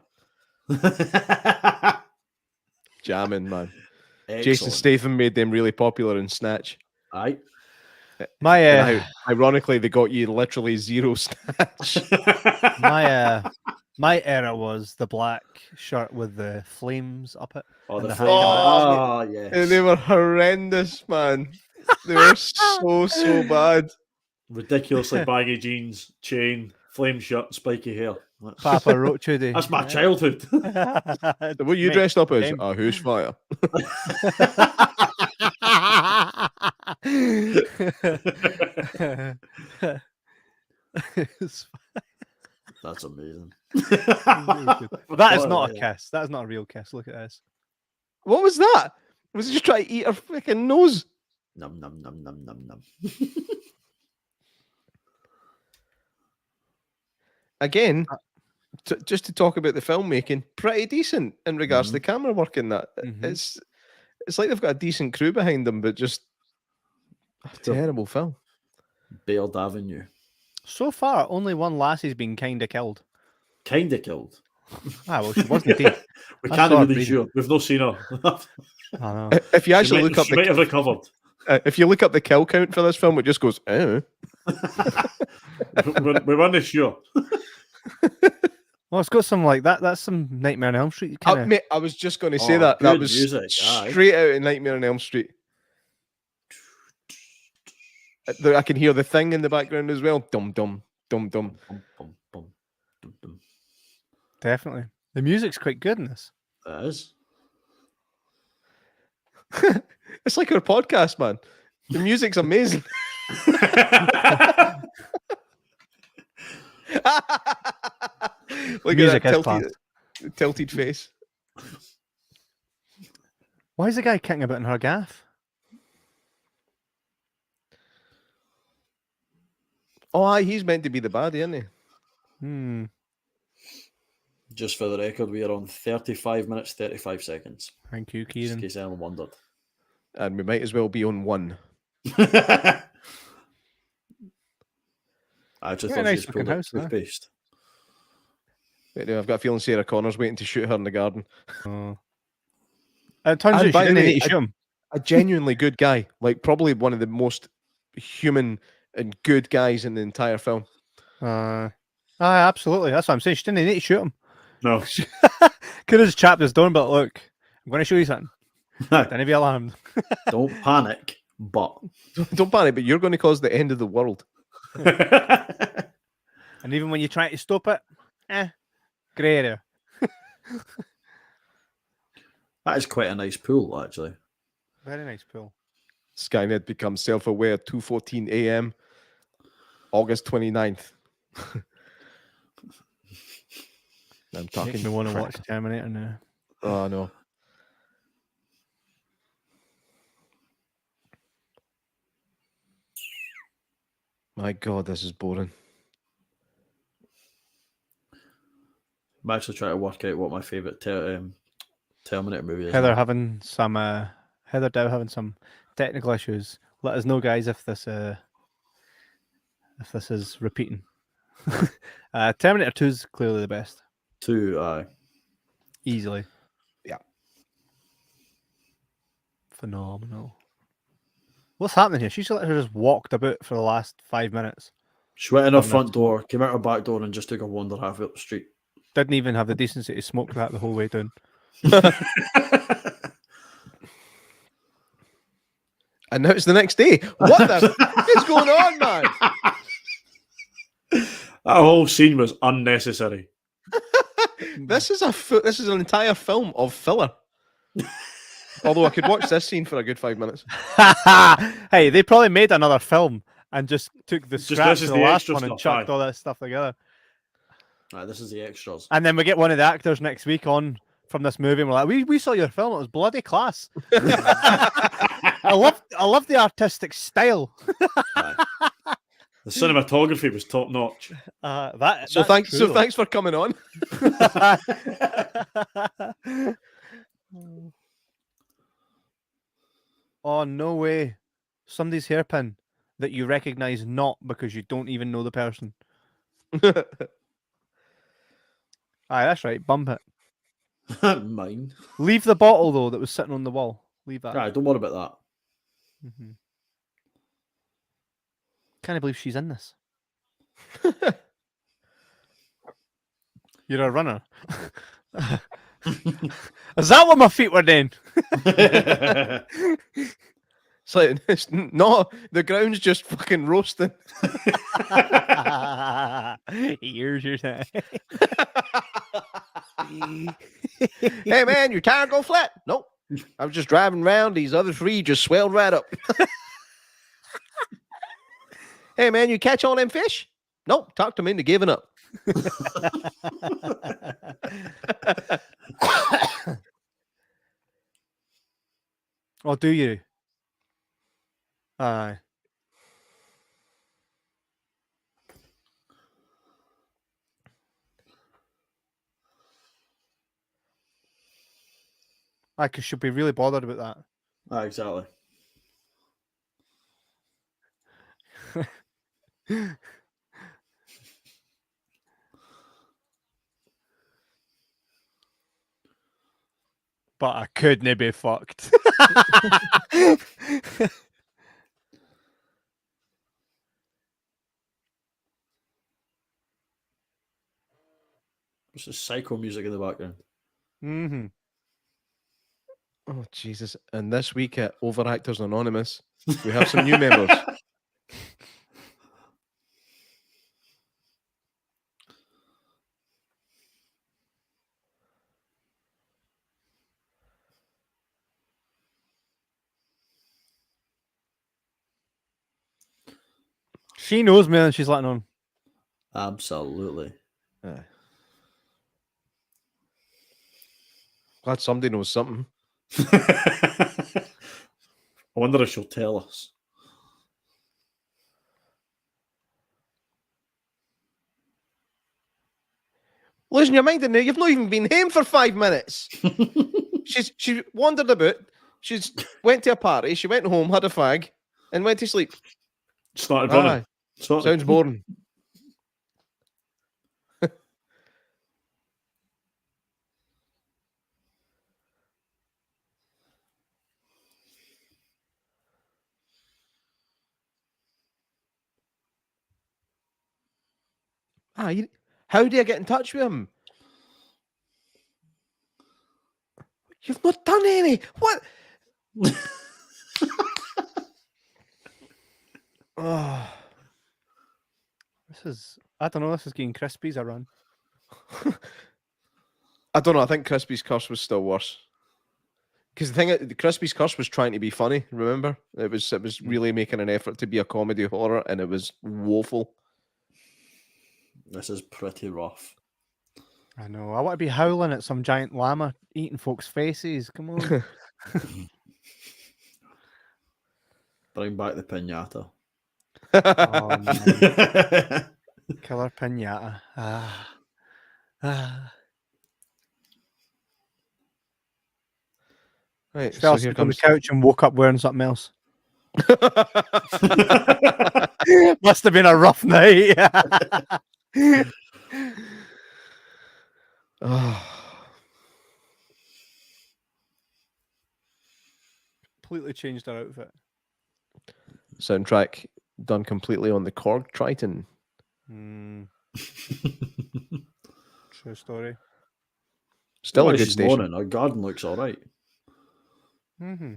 Jamming, man. Excellent. Jason Statham made them really popular in Snatch. Aye. Ironically, they got you literally zero Snatch. My era was the black shirt with the flames up it. Oh, and the the flames. Oh, yes. And they were horrendous, man. They were so bad. Ridiculously baggy jeans, chain, flame shirt, spiky hair. Papa Roach. That's my childhood. What you dressed up as? Who's fire? That's amazing. That is not a kiss. That is not a real kiss. Look at this. What was that? Was he just trying to eat her freaking nose? Num num num num num num. Again, just to talk about the filmmaking, pretty decent in regards to the camera work in that. It's like they've got a decent crew behind them, but just a terrible film. Baird Avenue. So far, only one lassie's been kind of killed. Kind of killed. Well, she wasn't dead. We can't be really sure. We've not seen her. I know. If you actually look up she might have recovered. If you look up the kill count for this film, it just goes, we weren't sure. Well, it's got some like that. That's some Nightmare on Elm Street kind of. Mate, I was just going to say Oh, that. That good was music, aye. straight out of Nightmare on Elm Street. I can hear the thing in the background as well. Dum dum dum dum. Bum, bum, bum, dum, dum. Definitely, the music's quite good in this. That is. It's like our podcast, man. The music's amazing. Look Music at is that tilted face. Why is the guy kicking about in her gaff? Oh, aye, he's meant to be the baddie, isn't he? Hmm. Just for the record, we are on 35 minutes, 35 seconds. Thank you, Just in Kieran. case anyone wondered. And we might as well be on 1. I actually Yeah, thought nice she was looking pulled out house, huh? toothpaste. Wait, no, I've got a feeling Sarah Connor's waiting to shoot her in the garden. Oh. It turns And out by she the didn't way, need to shoot him. A genuinely good guy. Like, probably one of the most human and good guys in the entire film. Absolutely. That's what I'm saying. She didn't need to shoot him. No. Could have just chapped his door, but look, I'm going to show you something. Don't be alarmed. Don't panic, but. Don't panic, but you're going to cause the end of the world. And even when you try to stop it, grey area. That is quite a nice pool, actually. Very nice pool. Skynet becomes self-aware 2:14 a.m. August 29th. I'm talking. Makes me want to crap. watch Terminator now. Oh no. My God, this is boring. I'm actually trying to work out what my favourite Terminator movie is. Heather now. having some Heather Dow having some technical issues. Let us know, guys, if this is repeating. Terminator 2 is clearly the best. 2, aye. Easily. Yeah. Phenomenal. What's happening here? She's literally just walked about for the last 5 minutes. She went in her From front door, came out her back door, and just took a wander halfway up the street. Didn't even have the decency to smoke that the whole way down. And now it's the next day. What the f- is going on, man? That whole scene was unnecessary. This is an entire film of filler. Although I could watch this scene for a good 5 minutes. Hey, they probably made another film and just took the Just scraps this of is the the last extra one and stuff, chucked aye. all that stuff together. Right, this is the extras. And then we get one of the actors next week on from this movie, and we're like, we saw your film, it was bloody class. I love the artistic style. Aye. The cinematography was top notch. Thanks for coming on. Oh, no way. Somebody's hairpin that you recognize not because you don't even know the person. Aye, that's right. Bump it. Mine. Leave the bottle, though, that was sitting on the wall. Leave that. Right, don't worry about Mm-hmm. Can't believe she's in this. You're a runner. Is that what my feet were doing? that. It's like, no, the ground's just fucking roasting. Here's your time. Hey man, your tire go flat? Nope. I was just driving around. These other 3 just swelled right up. Hey man, you catch all them fish? Nope. Talked them into giving up. Oh, do you? Aye. I should be really bothered about that. Exactly. But I couldn't be fucked. What's the psycho music in the background? Mm-hmm. Oh, Jesus. And this week at Overactors Anonymous, we have some new members. She knows me and she's letting on. Absolutely. Glad somebody knows something. I wonder if she'll tell us. Losing your mind in there. You've not even been home for 5 minutes. She wandered about. She's went to a party. She went home, had a fag, and went to sleep. Started running. Aye. Sounds boring. How do you get in touch with him? You've not done any. What? Oh. I don't know, this is getting Crispy's a run. I don't know. I think Crispy's curse was still worse. Because the Crispy's curse was trying to be funny. Remember, it was really making an effort to be a comedy horror, and it was woeful. This is pretty rough. I know. I want to be howling at some giant llama eating folks' faces. Come on. Bring back the pinata. Oh, man. Killer pinata. Right, Fell so here asleep on the comes. couch and woke up wearing something else. Must have been a rough night. Completely changed her outfit. Soundtrack done completely on the Korg Triton. True story. Still a good station. Morning. Our garden looks all right. Mm-hmm.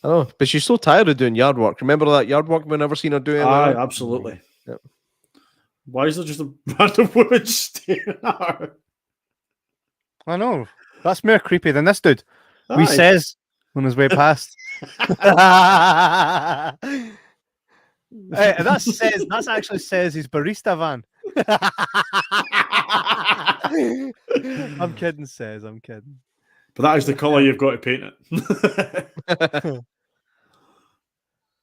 I know, but she's so tired of doing yard work. Remember that yard work we've never seen her doing? Aye, absolutely. Yep. Why is there just a random woman staring at her? I know. That's more creepy than this dude. Aye. We says on his way past. Hey, that's actually says his barista van. I'm kidding, says. I'm kidding. But that is the colour you've got to paint it.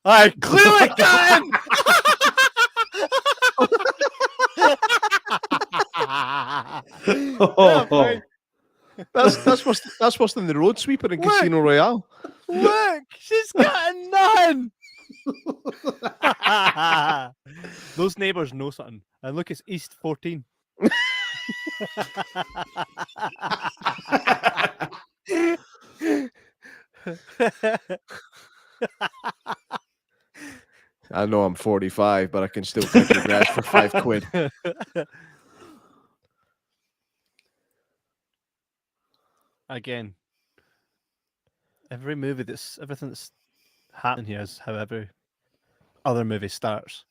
I clearly can. Oh, That's worse than the road sweeper in Look. Casino Royale. Look, she's got none. Those neighbours know something. And look, it's East 14. I know I'm 45, but I can still cut your grass for £5. Again, everything that's happening here is how every other movie starts.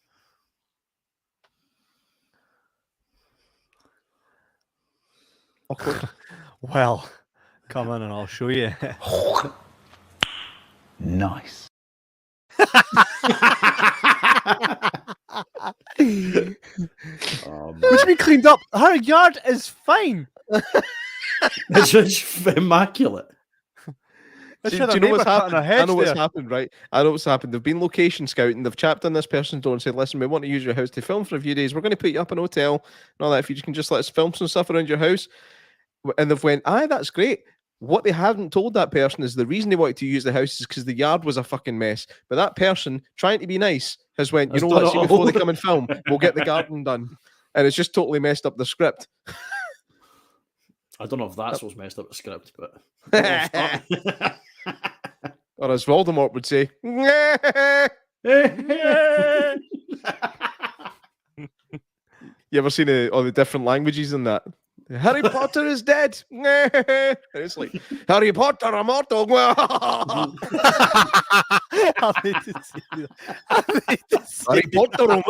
Awkward. Well, come on and I'll show you. Nice. What's been cleaned up? Her yard is fine. it's just immaculate. I Do should have you know what's neighbour cutting happened? her hedge I know what's there. happened, right? I know what's happened. They've been location scouting. They've chapped on this person's door and said, listen, we want to use your house to film for a few days. We're going to put you up in a hotel and all that. If you can just let us film some stuff around your house. And they've went, aye, that's great. What they hadn't told that person is the reason they wanted to use the house is because the yard was a fucking mess. But that person, trying to be nice, has went, you know what, see, before they come and film, we'll get the garden done. And it's just totally messed up the script. I don't know if that's what's messed up the script, but Or as Voldemort would say, you ever seen all the different languages in that? Harry Potter is dead. It's like Harry Potter, immortal. I need to see that. I need to see Harry that. Potter.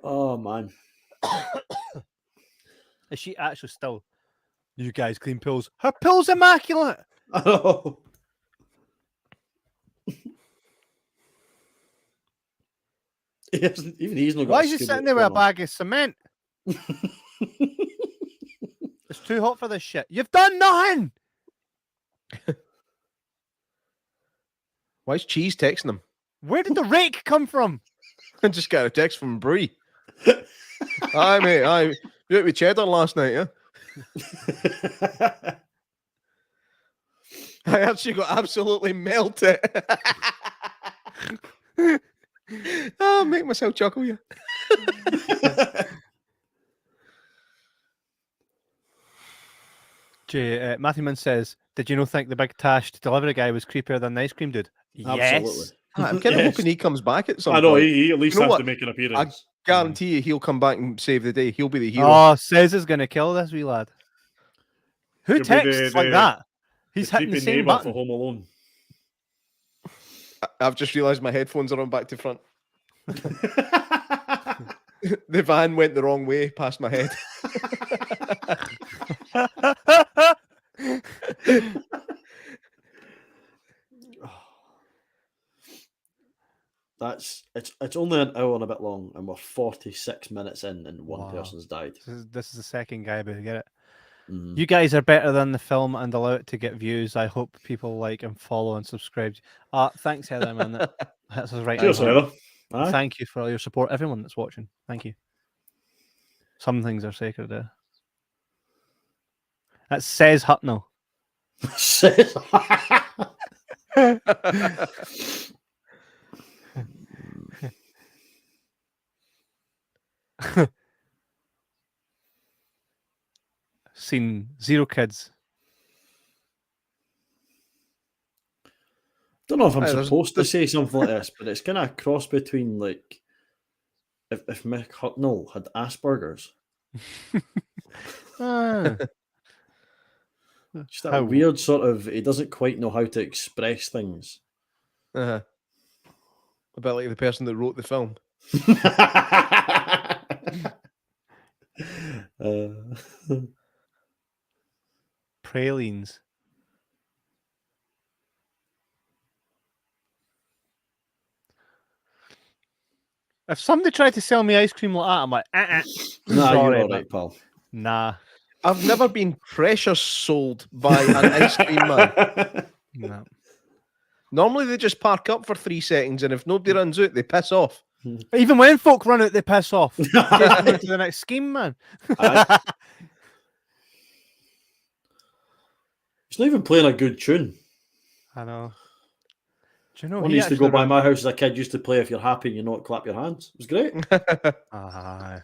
Oh man. Is she actually still? You guys clean pills. Her pills immaculate. I know. Even he's not got. Why a is he Scooby sitting there with a corner. bag of cement? It's too hot for this shit. You've done nothing. Why is Cheese texting him? Where did the rake come from? I just got a text from Brie. Aye, mate. Aye. You out with cheddar last night, yeah? I actually got absolutely melted. Oh, make myself chuckle, yeah. Matthew Mann says, "Did you not think the big tashed delivery guy was creepier than the ice cream dude?" Absolutely. Yes. I'm kind of hoping he comes back at some I know point. he at least You know has what? to make an appearance. Guarantee you he'll come back and save the day. He'll be the hero. Oh, says is gonna kill this wee lad. Who He'll be texts like that? He's the hitting the creepy same neighbour button. for Home Alone. I've just realised my headphones are on back to front. The van went the wrong way past my head. It's only an hour and a bit long, and we're 46 minutes in, and one Wow. person's died. This is the second guy who get it. Mm. You guys are better than the film and allow it to get views. I hope people like and follow and subscribe. Thanks, Heather, man. That's us right. Cheers, now. Heather. Aye. Thank you for all your support, everyone that's watching. Thank you. Some things are sacred there. That says Hutnell. Says- Seen 0 kids. Don't know if I'm Aye, there's- supposed to say something like this, but it's kind of a cross between like if Mick Hucknall had Asperger's. Ah. Just that How- weird sort of, he doesn't quite know how to express things. A bit like the person that wrote the film. Pralines. If somebody tried to sell me ice cream like that, I'm like, Nah, Sorry, you're all but- right, pal. nah. I've never been pressure sold by an ice cream man. No. Normally they just park up for 3 seconds, and if nobody runs out, they piss off. Even when folk run out, they piss off. Take them into the next scheme, man. Aye. He's not even playing a good tune. I know. Do you know One he used to go actually by ran- my house as a kid, used to play If You're Happy, You Know It, Clap Your Hands. It was great. Aye.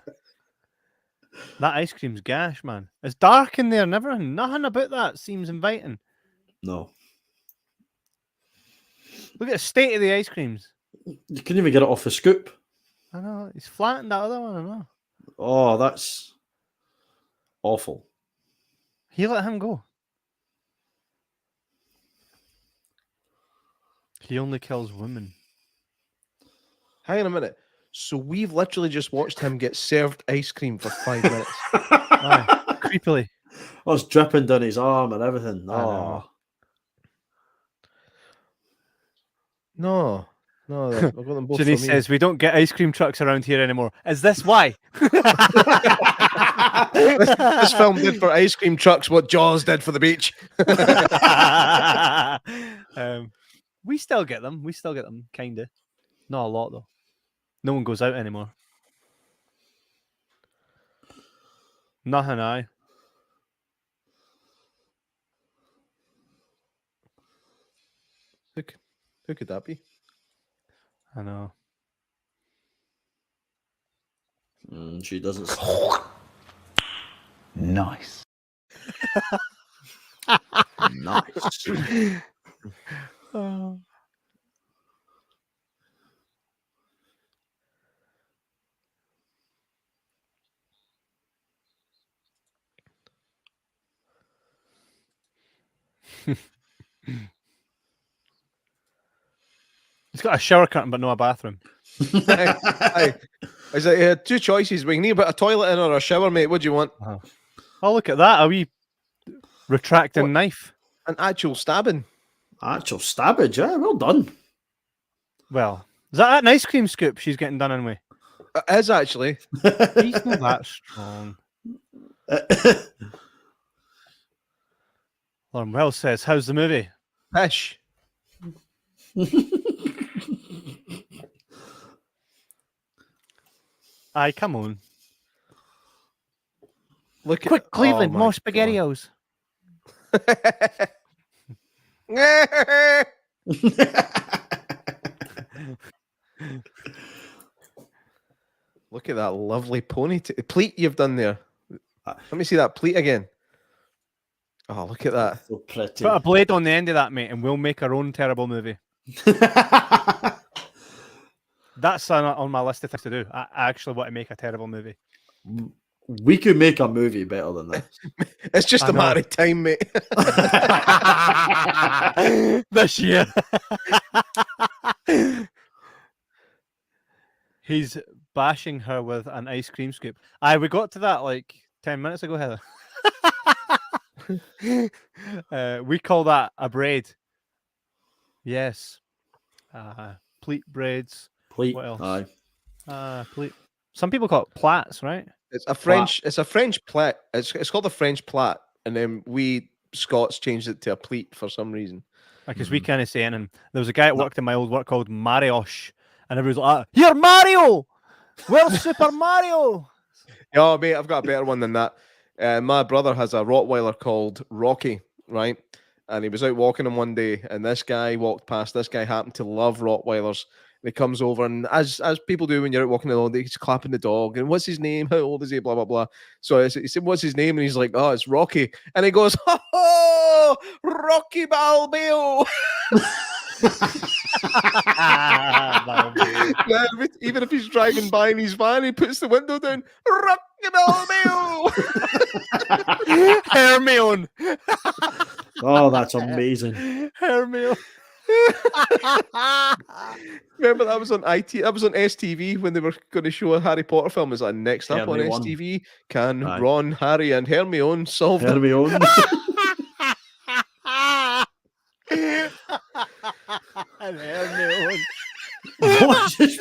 That ice cream's gash, man. It's dark in there and everything. Nothing about that seems inviting. No. Look at the state of the ice creams. You couldn't even get it off the scoop. I know. He's flattened that other one. I know. Oh, that's awful. He let him go. He only kills women. Hang on a minute. So we've literally just watched him get served ice cream for 5 minutes. Aye. Creepily. Oh, it's dripping down his arm and everything. I know. Oh, No, I've got them both. Janice for me. says, we don't get ice cream trucks around here anymore. Is this why? this film did for ice cream trucks what Jaws did for the beach. We still get them. Kind of. Not a lot, though. No one goes out anymore. Nothing, aye. Who could that be? I know. she doesn't. Nice. Nice. Oh. He's got a shower curtain, but no a bathroom. Aye. Is it two choices? We can either put a toilet in or a shower, mate. What do you want? Oh, look at that. A wee retracting What? knife. An actual stabbing. Actual stabbage, yeah. Well done. Well, is that an ice cream scoop she's getting done in with? It is actually. He's not that strong. Lauren Wells says, how's the movie? Pish. Aye, come on. Look at Quick, Cleveland, oh my more God. SpaghettiOs. Look at that lovely pleat you've done there. Let me see that pleat again. Oh, look at that. So pretty. Put a blade on the end of that, mate, and we'll make our own terrible movie. That's on my list of things to do. I actually want to make a terrible movie. We could make a movie better than this. It's just I a know. matter of time, mate. This year. He's bashing her with an ice cream scoop. Aye, we got to that like 10 minutes ago, Heather. We call that a braid. Yes. Pleat braids. Pleat. What else? Aye. Pleat. Some people call it plaits, right? It's a French plait. It's called a French plait, and then we Scots changed it to a pleat for some reason. Because we can't say anything. There was a guy at work in my old work called Mariosh, and everyone's like, "You're Mario! Where's Super Mario?" Oh, mate, I've got a better one than that. My brother has a Rottweiler called Rocky, right? And he was out walking him one day, and this guy walked past. This guy happened to love Rottweilers. And he comes over, and as people do when you're out walking along, he's clapping the dog. And what's his name? How old is he? Blah, blah, blah. So he said, what's his name? And he's like, oh, it's Rocky. And he goes, oh, Rocky Balboa. Even if he's driving by in his van, he puts the window down. Rocky Balboa. Hermione. Oh, that's amazing. Hermione. Remember that was on that was on STV when they were going to show a Harry Potter film. Is like next up on Hermione. STV? Can Aye. Ron, Harry, and Hermione solve it? Hermione. And Hermione. What just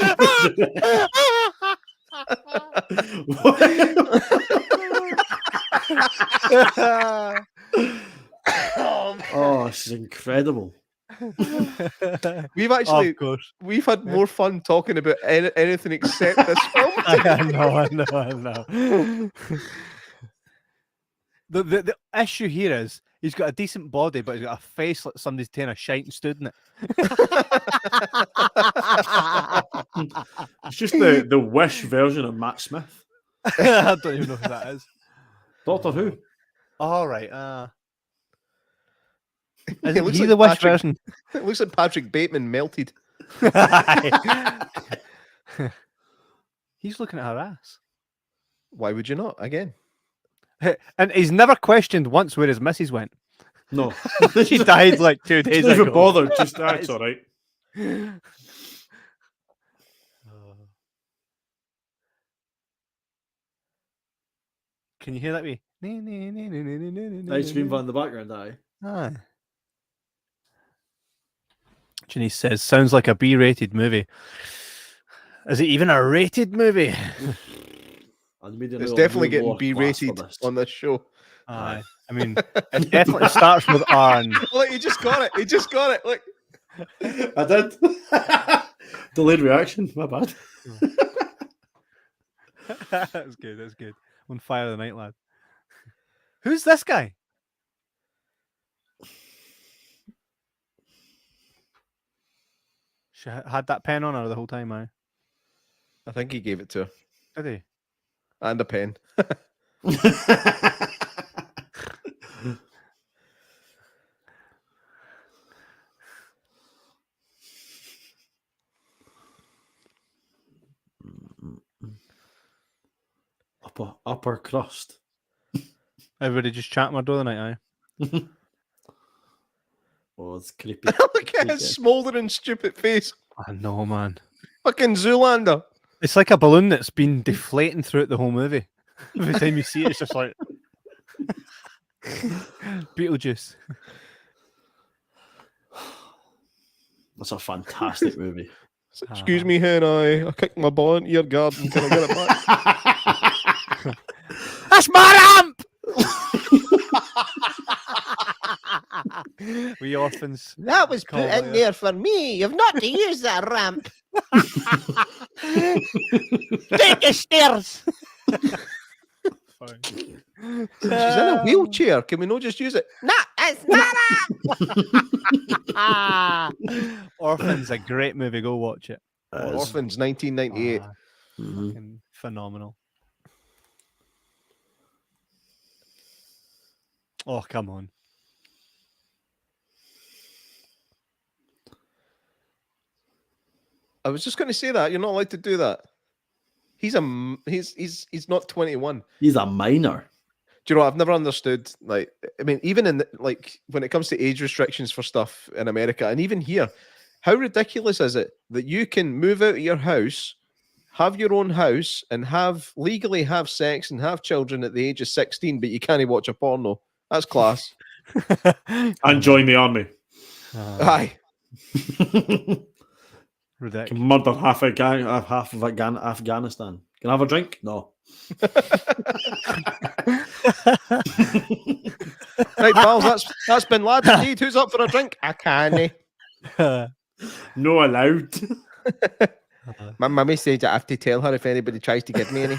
Oh, this is incredible. We've actually Of course. we've had more fun talking about anything except this film. I know. The issue here is he's got a decent body, but he's got a face like somebody's taking a shite and stood in it. It's just the Wish version of Matt Smith. I don't even know who that is. Doctor Who. All right. It Isn't looks he like the Wish Patrick- version? It looks like Patrick Bateman melted. He's looking at her ass. Why would you not? Again. And he's never questioned once where his missus went. No. She died like 2 days Not even ago. bothered. Just that's all right. Can you hear that wee? Ice cream van in the background, aye. Ah. Janice says, sounds like a B-rated movie. Is it even a rated movie? It's definitely getting B-rated on this show. Aye. I mean, it definitely starts with R. And... Look, he just got it. He just got it. Look. I did. Delayed reaction. My bad. That's good. That's good. On fire the night, lad. Who's this guy? She had that pen on her the whole time, aye. I think he gave it to her. Did he? And a pen. Upper crust. Everybody just chatting my door the night, aye. Oh, it's creepy. Look at his smouldering, stupid face. I know, man. Fucking Zoolander. It's like a balloon that's been deflating throughout the whole movie. Every time you see it, it's just like Beetlejuice. That's a fantastic movie. Excuse me, hen, I kicked my ball into your garden. Can I get it back? That's my ramp! We orphans. That was put Call in it, there for me. You've not to use that ramp. Take the stairs. Fine. She's in a wheelchair. Can we not just use it? No, it's not Orphans, a great movie. Go watch it. Orphans, 1998. Fucking phenomenal. Oh, come on. I was just going to say that. You're not allowed to do that. He's not 21. He's a minor. Do you know what? I've never understood, like, I mean, even in like when it comes to age restrictions for stuff in America, and even here, how ridiculous is it that you can move out of your house, have your own house, and legally have sex and have children at the age of 16, but you can't watch a porno? That's class. And join the army. Aye. Ridiculous. Can murder half of Afghanistan. Can I have a drink? No. Right, pals, that's Bin Laden indeed. Who's up for a drink? I can't. No allowed. My mummy said I have to tell her if anybody tries to give me any.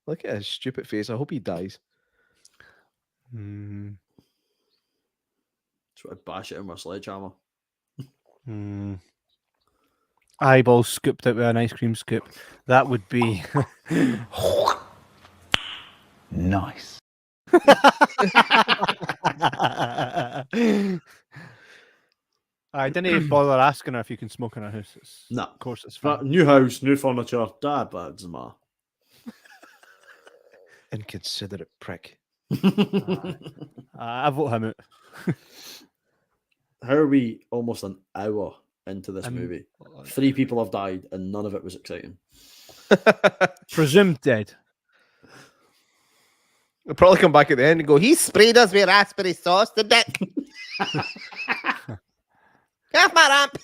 Look at his stupid face. I hope he dies. So I bash it in my sledgehammer. Eyeball scooped out with an ice cream scoop. That would be Nice. I didn't even bother asking her if you can smoke in her house. No. Of course it's fine. New house, new furniture. Dad, but it doesn't matter. Inconsiderate prick. I vote him out. How are we almost an hour into this movie? 3 people have died and none of it was exciting. Presumed dead. They'll probably come back at the end and go, He sprayed us with raspberry sauce, the dick. Get off my ramp.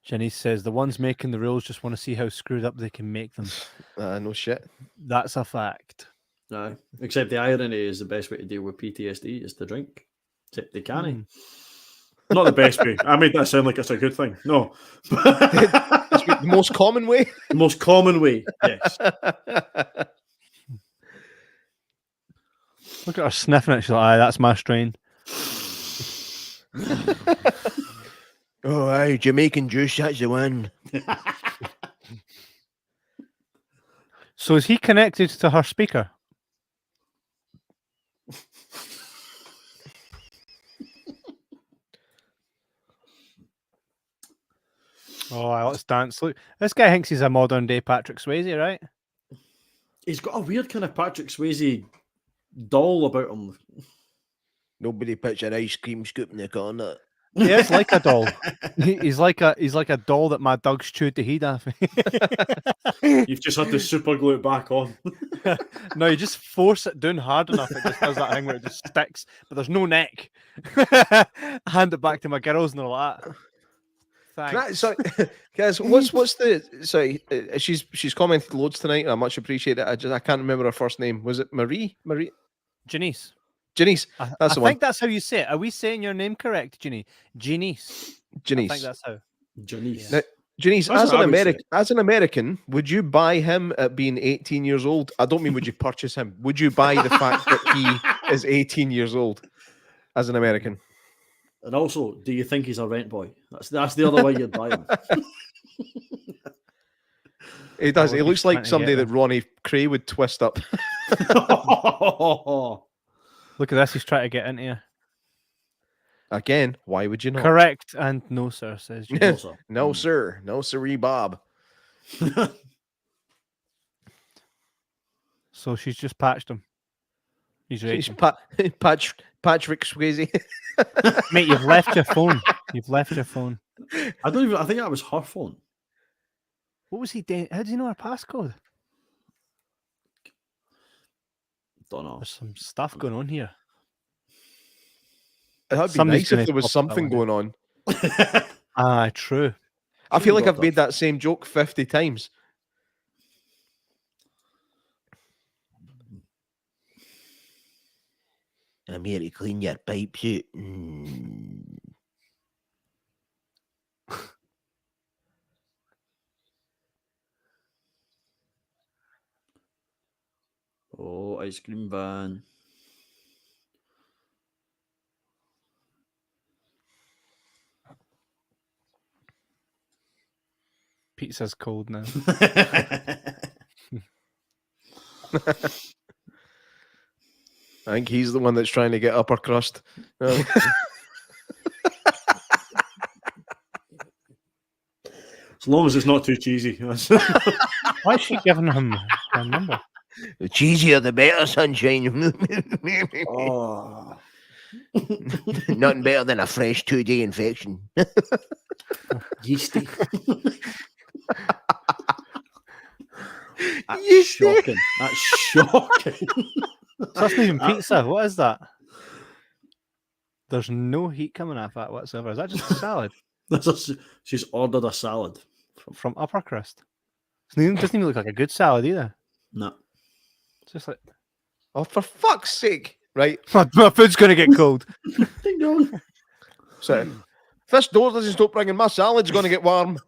Jenny says the ones making the rules just want to see how screwed up they can make them. no shit. That's a fact. No. Except the irony is the best way to deal with PTSD is to drink. Except they can't. Not the best way. I made that sound like it's a good thing. No. It's the most common way. The most common way, yes. Look at her sniffing it. She's like, aye, that's my strain. Oh, aye, Jamaican juice, that's the one. So is he connected to her speaker? Oh, let's dance. Look, this guy thinks he's a modern day Patrick Swayze, right? He's got a weird kind of Patrick Swayze doll about him. Nobody puts an ice cream scoop in the corner. He is like a doll. He's like a doll that my dog's chewed the heat off. You've just had to super glue it back on. No, you just force it down hard enough. It just does that thing where it just sticks, but there's no neck. I hand it back to my girls and they're like, thanks. Sorry, guys, what's the sorry? She's commented loads tonight. I much appreciate it. I can't remember her first name. Was it Marie? Janice. Janice. That's the one. I think that's how you say it. Are we saying your name correct, Ginny? Janice. Janice. I think that's how. Janice. Now, Janice, That's what I would say. as an American, would you buy him at being 18 years old? I don't mean would you purchase him. Would you buy the fact that he is 18 years old as an American? And also, do you think he's a rent boy? That's the other way you'd buy him. He does. Oh, He looks he's trying like to somebody get that Ronnie Cray would twist up. Look at this. He's trying to get into you. Again, why would you not? Correct and no, sir, says James. Yeah. Also, No, sir. No, sirree, Bob. So she's just patched him. He's She's raging. Patrick Swayze. Mate, you've left your phone. You've left your phone. I don't even. I think that was her phone. What was he doing? How did you know her passcode? Don't know. There's some stuff going on here. That'd be Somebody's nice if gonna there was pop that something one going on. Ah, true. I feel like got I've made that same joke 50 times. I'm here to clean your pipes out. Oh, ice cream van. Pizza's cold now. I think he's the one that's trying to get upper crust. As long as it's not too cheesy. Why is she giving him a number? The cheesier the better, sunshine. Oh. Nothing better than a fresh 2-day infection. Yeasty. That's Yeasty. shocking. That's shocking. That's not even pizza. What is that? There's no heat coming off that whatsoever. Is that just a salad She's ordered a salad. from upper crust? It doesn't even look like a good salad either. No. It's just like, Oh, for fuck's sake. Right. my food's going to get cold. Ding dong. So, if this door doesn't stop ringing, my salad's going to get warm.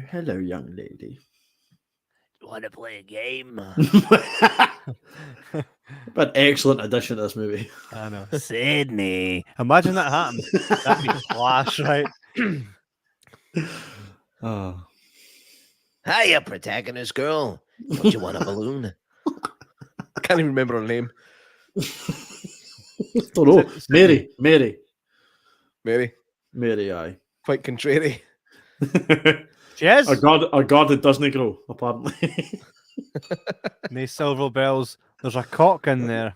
Hello, young lady. Want to play a game? An excellent addition to this movie. I know. Sydney. Imagine that happened. That'd be class, right? Oh. Hiya, protagonist girl. Don't you want a balloon? I can't even remember her name. Don't know. Sydney. Mary. Mary. Aye. Quite contrary. Cheers. Our God, it doesn't grow, apparently. Nae silver bells. There's a cock in there.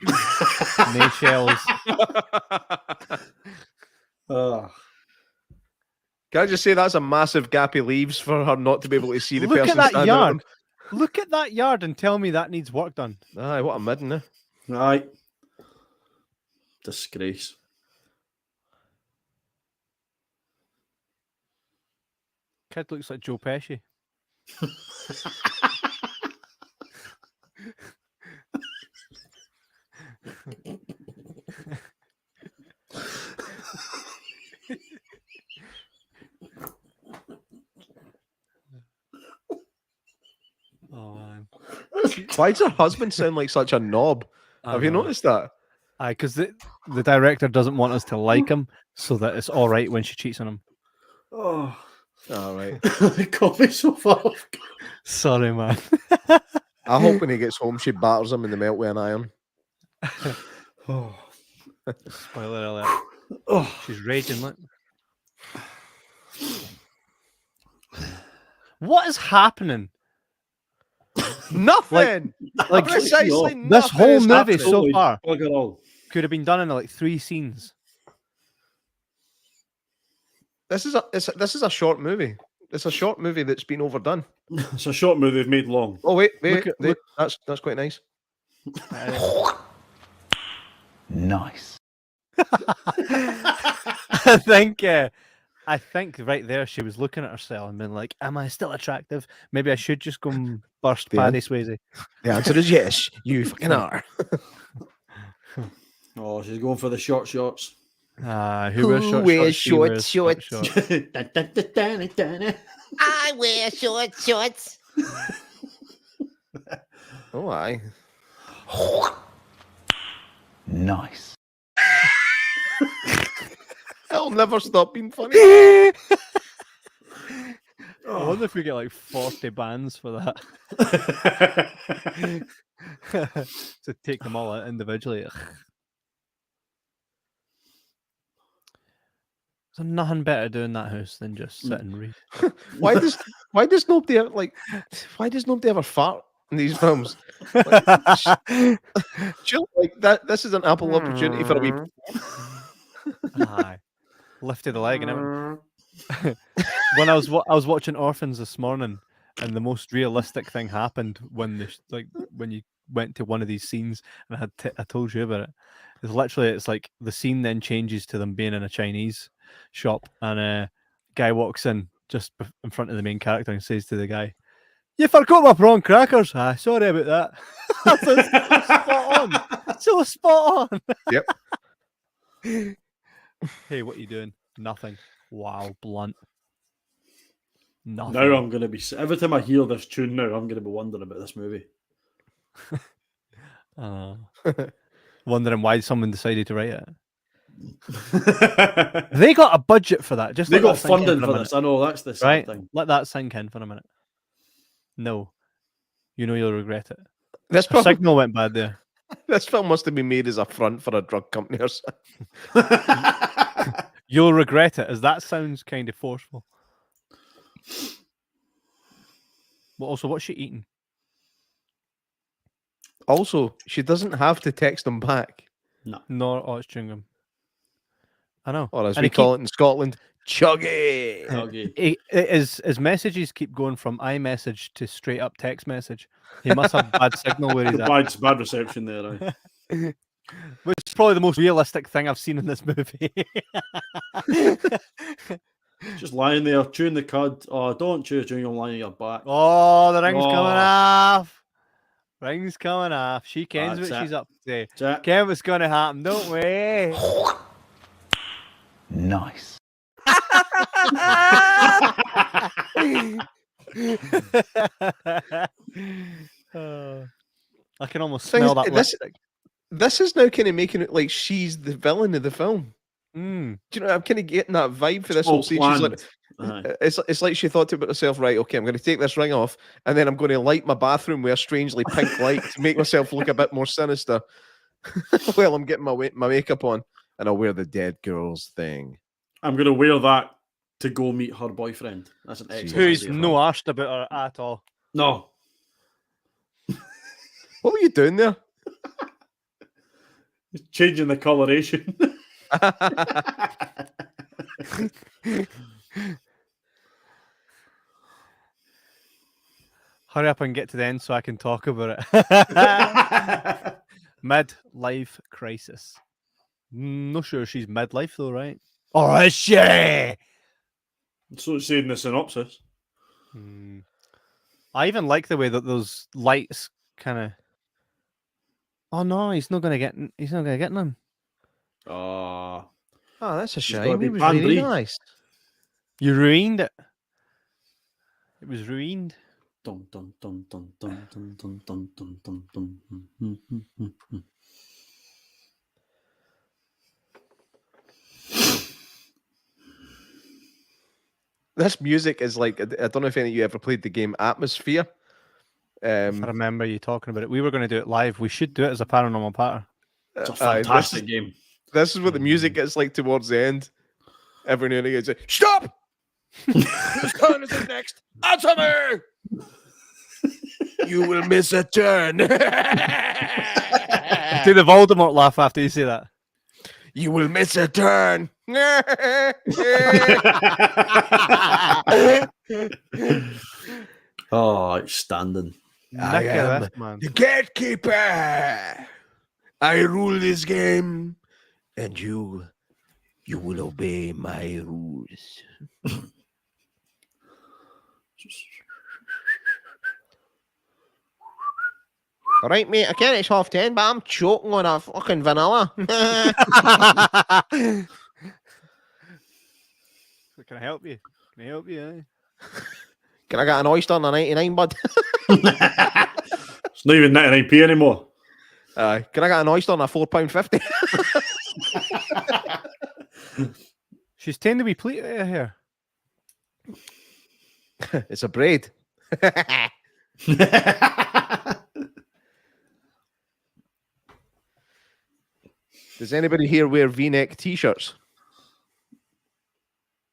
Nae shells. Can I just say that's a massive gap he leaves for her not to be able to see the Look person at that standing yard. Look at that yard and tell me that needs work done. Aye, what a midden, eh? Aye. Disgrace. Kid looks like Joe Pesci. Oh man. Why does her husband sound like such a knob? Have you noticed that? Aye, because the director doesn't want us to like him, so that it's all right when she cheats on him. Oh. All right. It caught me so far. Sorry, man. I hope when he gets home, she batters him in the melt with an iron. Oh. Spoiler alert. Oh. She's raging. Look. What is happening? Nothing. Like Precisely this nothing whole is movie happening. so far Bugger all. could have been done in like 3 scenes. This is a short movie. It's a short movie that's been overdone. It's a short movie they've made long. Oh wait, Look. that's quite nice. Nice. I think right there she was looking at herself and being like, "Am I still attractive? Maybe I should just go and burst Yeah. Paddy Swayze." The answer is yes. You fucking are. Oh, she's going for the short shorts. Who wears Who short wears shorts? She wears short short shorts. I wear short shorts. Oh aye. Nice. It'll never stop being funny. I wonder if we get like 40 bans for that. to take them all out individually. There's nothing better to do in that house than just sit and read. Why does nobody ever, why does nobody ever fart in these films? Like, chill, like that. This is an ample opportunity for a wee. Aye. Lifted a leg and everything. When I was watching Orphans this morning, and the most realistic thing happened when when you went to one of these scenes, and I told you about it. It's like the scene then changes to them being in a Chinese shop, and a guy walks in just in front of the main character and says to the guy, "You forgot my prawn crackers." Ah, sorry about that. So spot on. So spot on. Yep. Hey, what are you doing? Nothing. Wow, blunt. Nothing. Now I'm going to be... Every time I hear this tune now, I'm going to be wondering about this movie. Wondering why someone decided to write it. They got a budget for that. Just They let got that sink in funding a for minute, this. I know, that's the right? sad thing. Let that sink in for a minute. No. You know you'll regret it. This The film, signal went bad there. this film must have been made as a front for a drug company or something. You'll regret it, as that sounds kind of forceful. But also, what's she eating? Also, she doesn't have to text him back, Nor it's chewing gum. I know. or as And we he call it in Scotland, chuggy. Okay. His messages keep going from iMessage to straight up text message. He must have bad signal where he's at. Bad reception there. Right? Which is probably the most realistic thing I've seen in this movie. Just lying there, chewing the cud. Oh, don't chew chewing gum lying on your back. Oh, the ring's Oh. coming off. Ring's coming off. She kens That's what it. she's up to. Jack. Ken what's going to happen, don't we? Nice. I can almost Thing smell is, that this- lipstick. This is now kind of making it like she's the villain of the film. Mm. Do you know? I'm kind of getting that vibe for It's this all whole scene. She's like, planned. Aye. it's like she thought to herself, right? Okay, I'm going to take this ring off, and then I'm going to light my bathroom with a strangely pink light to make myself look a bit more sinister. While I'm getting my makeup on, and I'll wear the dead girls thing. I'm going to wear that to go meet her boyfriend. That's an excellent Who's idea. no arsed about her at all. No. What were you doing there? Changing the coloration. Hurry up and get to the end so I can talk about it. Midlife crisis. Not sure she's midlife though, right? Or is she? So it's saying in the synopsis. I even like the way that those lights kind of. Oh no, he's not gonna get none. Ah. Oh, that's a She's gotta shame. be It was really Pan-Brie. nice. You ruined it. It was ruined. Dun, dun, dun, dun, dun, dun, dun, dun, dun, dun, dun, dun. This music is like, I don't know if any of you ever played the game Atmosphere. I remember you talking about it. We were going to do it live. We should do it as a paranormal pattern. It's a Aye, fantastic game. This is what the music gets like towards the end. Every now and again, it's like, stop! Whose turn is it next? Answer me! You will miss a turn. Do the Voldemort laugh after you say that. You will miss a turn. Oh, outstanding. I Nick am this, man. the gatekeeper. I rule this game, and you will obey my rules. All right, mate. I get it's 10:30, but I'm choking on a fucking vanilla. Can I help you? Can I help you? Eh? Can I get an oyster and a 99, bud? It's not even 99p anymore. Can I get an oyster and a £4.50? She's tending to be pleated out of here. It's a braid. Does anybody here wear V-neck T-shirts?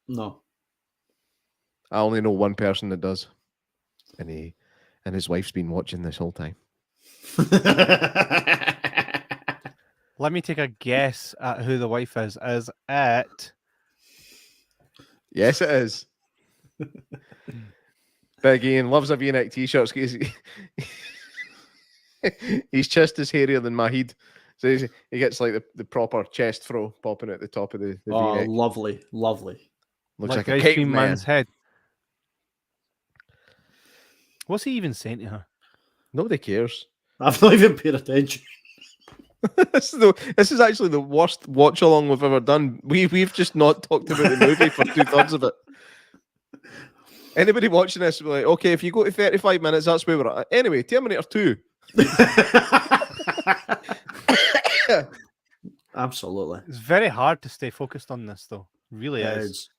No. I only know one person that does, and his wife's been watching this whole time. Let me take a guess at who the wife is. Is it? Yes, it is. Big Ian loves a V-neck T-shirt. His chest is hairier than my head, so he gets like the proper chest throw popping at the top of the Oh, V-neck. lovely, lovely. Looks like ice a cream caveman. man's head. What's he even saying to her? Nobody cares. I've not even paid attention. This is actually the worst watch along we've ever done. We've just not talked about the movie for 2/3 of it. Anybody watching this will be like, okay, if you go to 35 minutes, that's where we're at. Anyway, Terminator 2. Absolutely. It's very hard to stay focused on this, though. It really It is. is.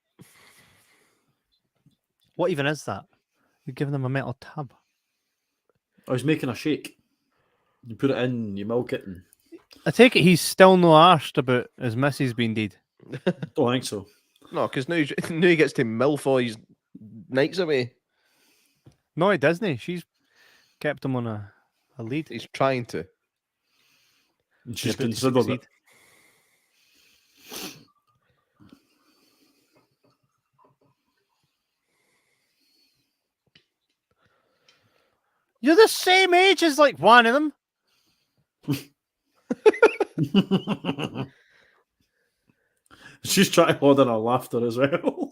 What even is that? You're giving them a metal tab. I was making a shake. You put it in, you milk it, and I take it he's still no arsed about his missus being dead. don't think so. No, because now he gets to milf all his nights away. No, he doesn't. She's kept him on a lead. He's trying to. And she's about to considered it. succeed. You're the same age as like one of them. She's trying to hold in her laughter as well.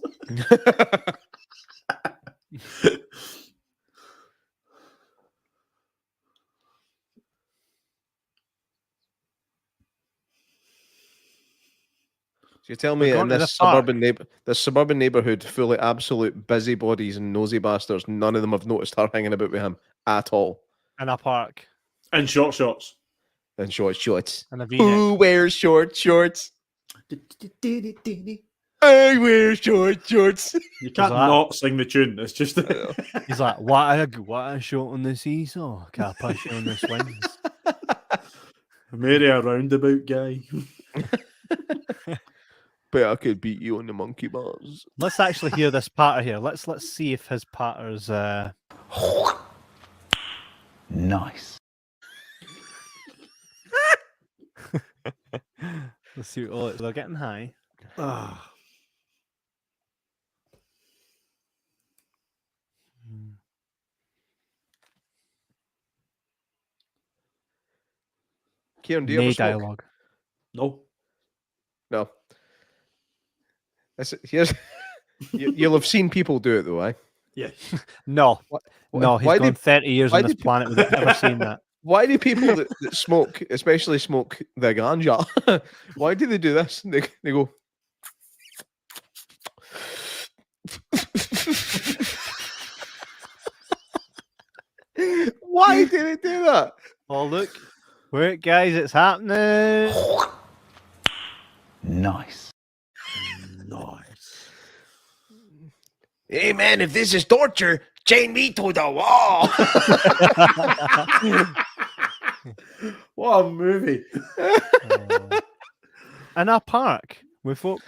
So you tell me We're in going to this the suburban neighborhood full of absolute busybodies and nosy bastards, none of them have noticed her hanging about with him at all. In a park. And shorts. And shorts. And a V-neck. Who wears shorts? I wear shorts. You can't that- not sing the tune. It's just He's like, what a shot on the seesaw. Can't push you on the swings. merry a roundabout guy. But I could beat you on the monkey bars. Let's actually hear this patter here. Let's see if his patter's Nice. let's see. Oh, they're getting high. Ah, Kieran, do you No ever smoke? dialogue. no. No. Here's you'll have seen people do it though, eh? Yeah. No. No, he's why gone do- 30 years why on this do- planet without ever seen that. Why do people that smoke, especially smoke the ganja, why do they do this? They go. Why do they do that? Oh, look. Wait, guys, it's happening. Nice. Nice. Hey man, if this is torture, chain me to the wall. What a movie. In a park with folk.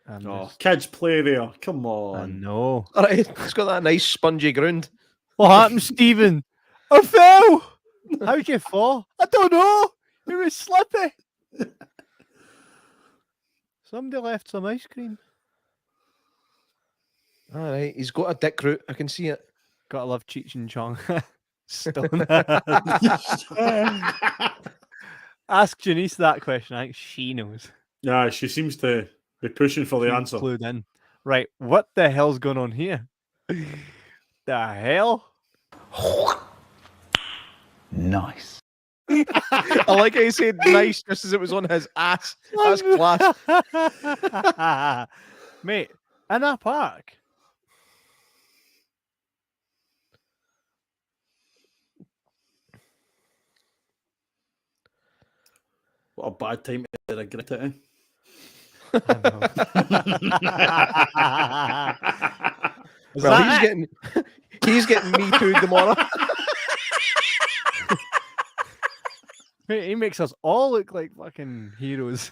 Oh, kids play there. Come I on. know. All right, it's got that nice spongy ground. What happened, Stephen? I fell. How'd you fall? I don't know. It was slippy. Somebody left some ice cream. All right, he's got a dick root. I can see it. Gotta love Cheech and Chong. Stone. Ask Janice that question. I think she knows. Yeah, she seems to be pushing for the She's answer. clued in. Right, what the hell's going on here? The hell? Nice. I like how he said nice just as it was on his ass. That's class. Mate, in a park. What a bad time to regret it. Eh? Is Well, that it? he's getting me too tomorrow. Mate, he makes us all look like fucking heroes.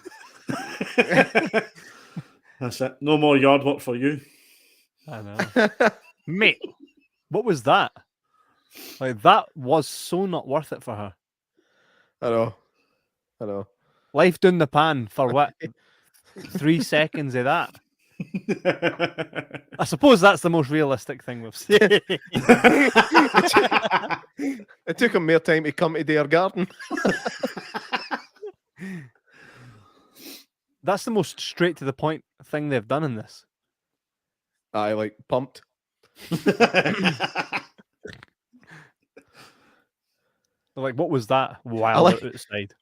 That's it. No more yard work for you. I know. Mate, what was that? Like, that was so not worth it for her. I know. Life down the pan for what? 3 seconds of that. I suppose that's the most realistic thing we've seen. It took him more time to come to their garden. That's the most straight to the point thing they've done in this. I like pumped. Like, what was that while like- outside?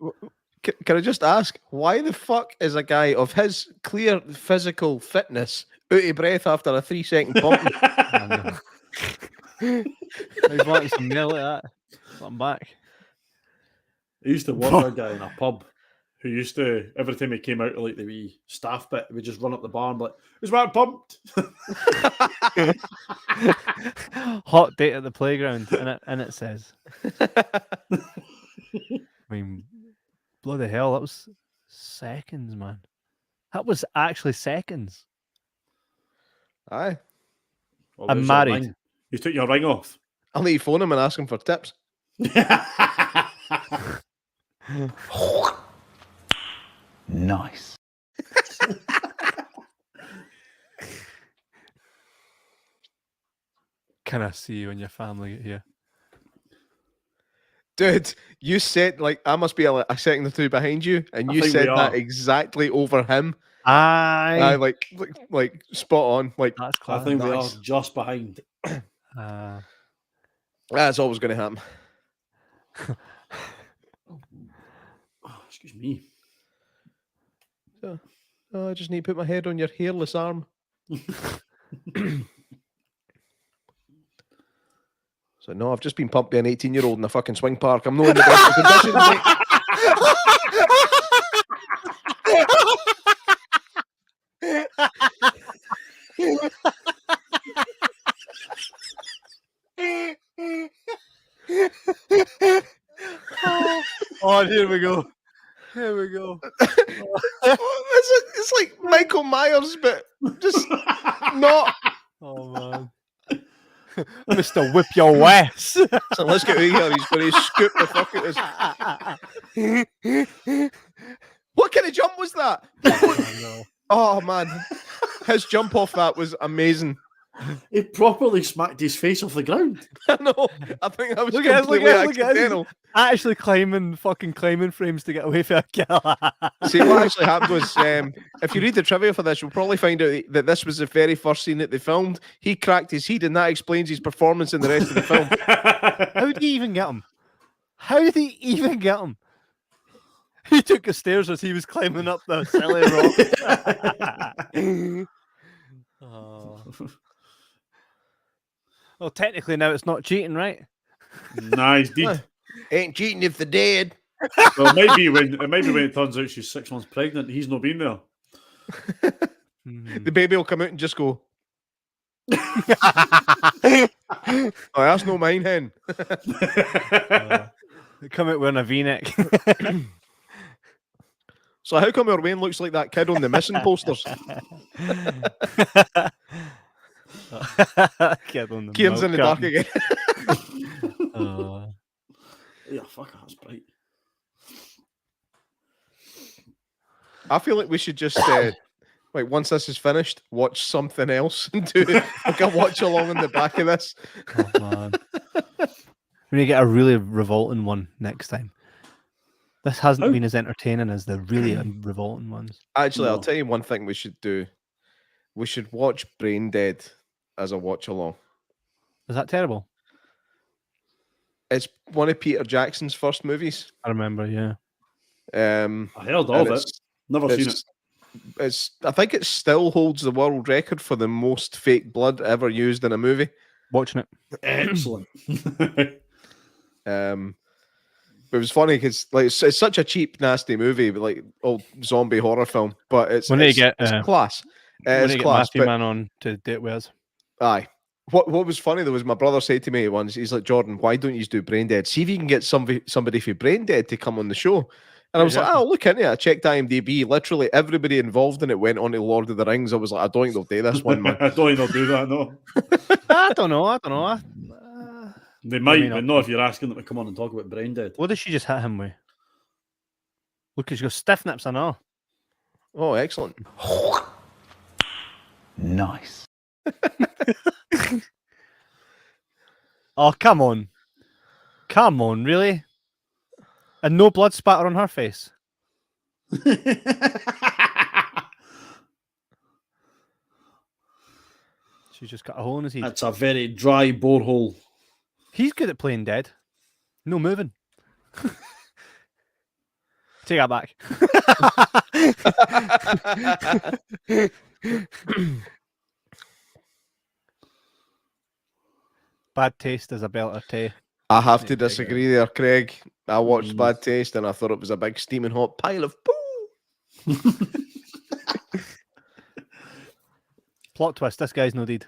Can I just ask, why the fuck is a guy of his clear physical fitness out of breath after a 3-second pump? I know. He's wanting some meal like that. Let him back. I used to work with a guy in a pub who used to, every time he came out of like the wee staff bit, he would just run up the bar and be like, "Is that pumped?" Hot date at the playground, and it says. I mean, bloody hell, that was seconds, man. That was actually seconds. Aye. Well, I'm where's your married. ring? You took your ring off. I'll need to phone him and ask him for tips. Nice. Can I see you and your family get here? Dude, you said, like, I must be a second or two behind you, and I you think said we that are. exactly over him. Aye. Like spot on. Like, That's I class. think we are Nice. just behind. that's always going to happen. Oh, excuse me. Oh, I just need to put my head on your hairless arm. So, no, I've just been pumped by an 18-year-old in a fucking swing park. I'm not in the best of conditions, mate. Oh, here we go. Here we go. It's like Michael Myers, but just not. Oh, man. Mr. Whip Your West. So let's get out of here. He's going to scoop the fuck out of us. What kind of jump was that? Oh, man. His jump off that was amazing. He properly smacked his face off the ground. I know. I think that was Look at us, completely look at us. accidental. Actually climbing frames to get away from a killer. See, what actually happened was, if you read the trivia for this, you'll probably find out that this was the very first scene that they filmed. He cracked his head, and that explains his performance in the rest of the film. How did he even get him? How did he even get him? He took the stairs as he was climbing up the silly rock. Oh. Well, technically now it's not cheating, right? Nice, did. Ain't cheating if they're dead. Well, it might be when it turns out she's 6 months pregnant. He's not been there. The baby will come out and just go, oh, that's no mine, hen. They come out wearing a V-neck. So how come our Wayne looks like that kid on the missing posters? Kid on the Kieran's in the milk dark again. carton. Yeah, fuck, that's bright. I feel like we should just, like, once this is finished, watch something else and do like a watch along in the back of this. Oh, man. We need to get a really revolting one next time. This hasn't Oh. been as entertaining as the really revolting ones. Actually, I'll No. tell you one thing we should do. We should watch Brain Dead as a watch along. Is that terrible? It's one of Peter Jackson's first movies. I remember, yeah. I heard and of it. Never seen it. It's I think it still holds the world record for the most fake blood ever used in a movie. Watching it. Excellent. But it was funny because like it's such a cheap, nasty movie, but like old zombie horror film. But it's We need to get, it's class. We need It's to get class. Matthew But, Man on to date with us. aye, What was funny though was my brother said to me once, he's like, Jordan, why don't you do Brain Dead? See if you can get somebody for Brain Dead to come on the show. And I was like, oh, look into it. I checked IMDb. Literally everybody involved in it went on to Lord of the Rings. I was like, I don't think they'll do this one, man. I don't think they'll do that, no. I don't know. They might, not. but not if you're asking them to come on and talk about Brain Dead. What did she just hit him with? Look, she's got stiff nips, I know. Oh, excellent. Nice. Oh, come on. Come on, really? And no blood spatter on her face. She's just got a hole in his head. That's a very dry borehole. He's good at playing dead. No moving. Take that back. Bad Taste is a belter too. I have to disagree there, Craig. I watched Bad Taste and I thought it was a big steaming hot pile of poo. Plot twist, this guy's no deed.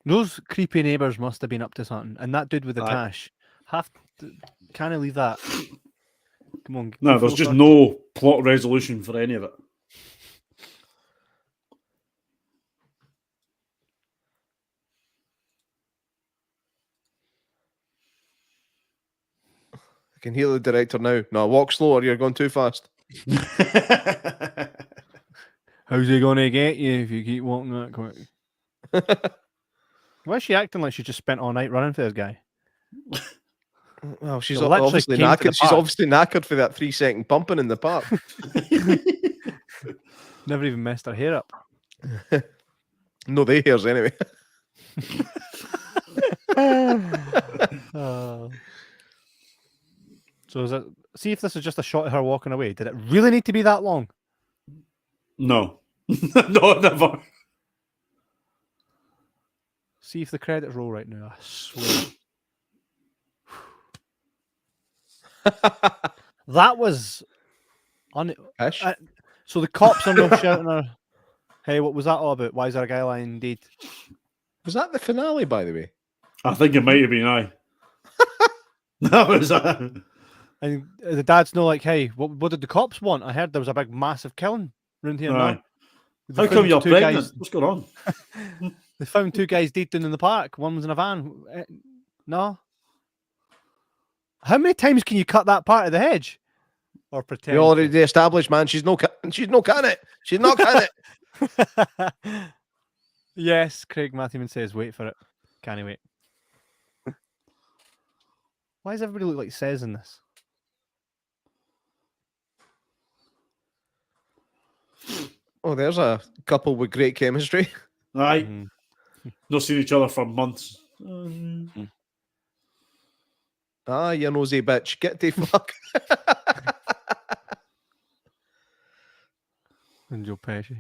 Those creepy neighbours must have been up to something. And that dude with the tash. Can I leave that? Come on. No, there's just no plot resolution for any of it. I can hear the director now. No, walk slower. You're going too fast. How's he going to get you if you keep walking that quick? Why is she acting like she just spent all night running for this guy? Well, she's She literally obviously came to the knackered. She's park. obviously knackered for that 3-second pumping in the park. Never even messed her hair up. No, they hairs anyway. So is it? See if this is just a shot of her walking away. Did it really need to be that long? No. No, never. See if the credits roll right now. I swear. That was Ish. so the cops are now shouting her, hey, what was that all about? Why is there a guy lying dead? Was that the finale, by the way? I think it might have been I. That was And the dad's no like, hey, what did the cops want? I heard there was a big massive killing around here. Aye. Now. How come you're pregnant? What's going on? They found two guys dead down in the park. One was in a van. No. How many times can you cut that part of the hedge? Or pretend? We already established, man. She's no can it. She's not can it. Yes, Craig Matthewman says, wait for it. Can he wait? Why does everybody look like says in this? Oh, there's a couple with great chemistry. Aye. Mhm. Not seen each other for months. Ah, you nosy bitch. Get the fuck. And Joe Pesci.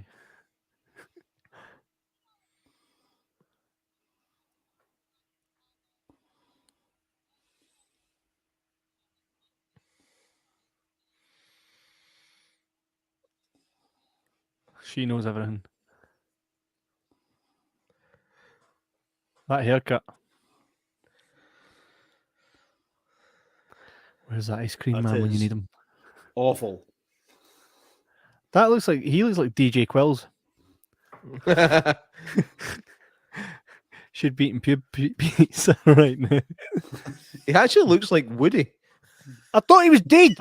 She knows everything. That haircut. Where's that ice cream That man when you is need him? awful. That looks like he looks like DJ Quills. She'd beaten pizza right now. He actually looks like Woody. I thought he was dead.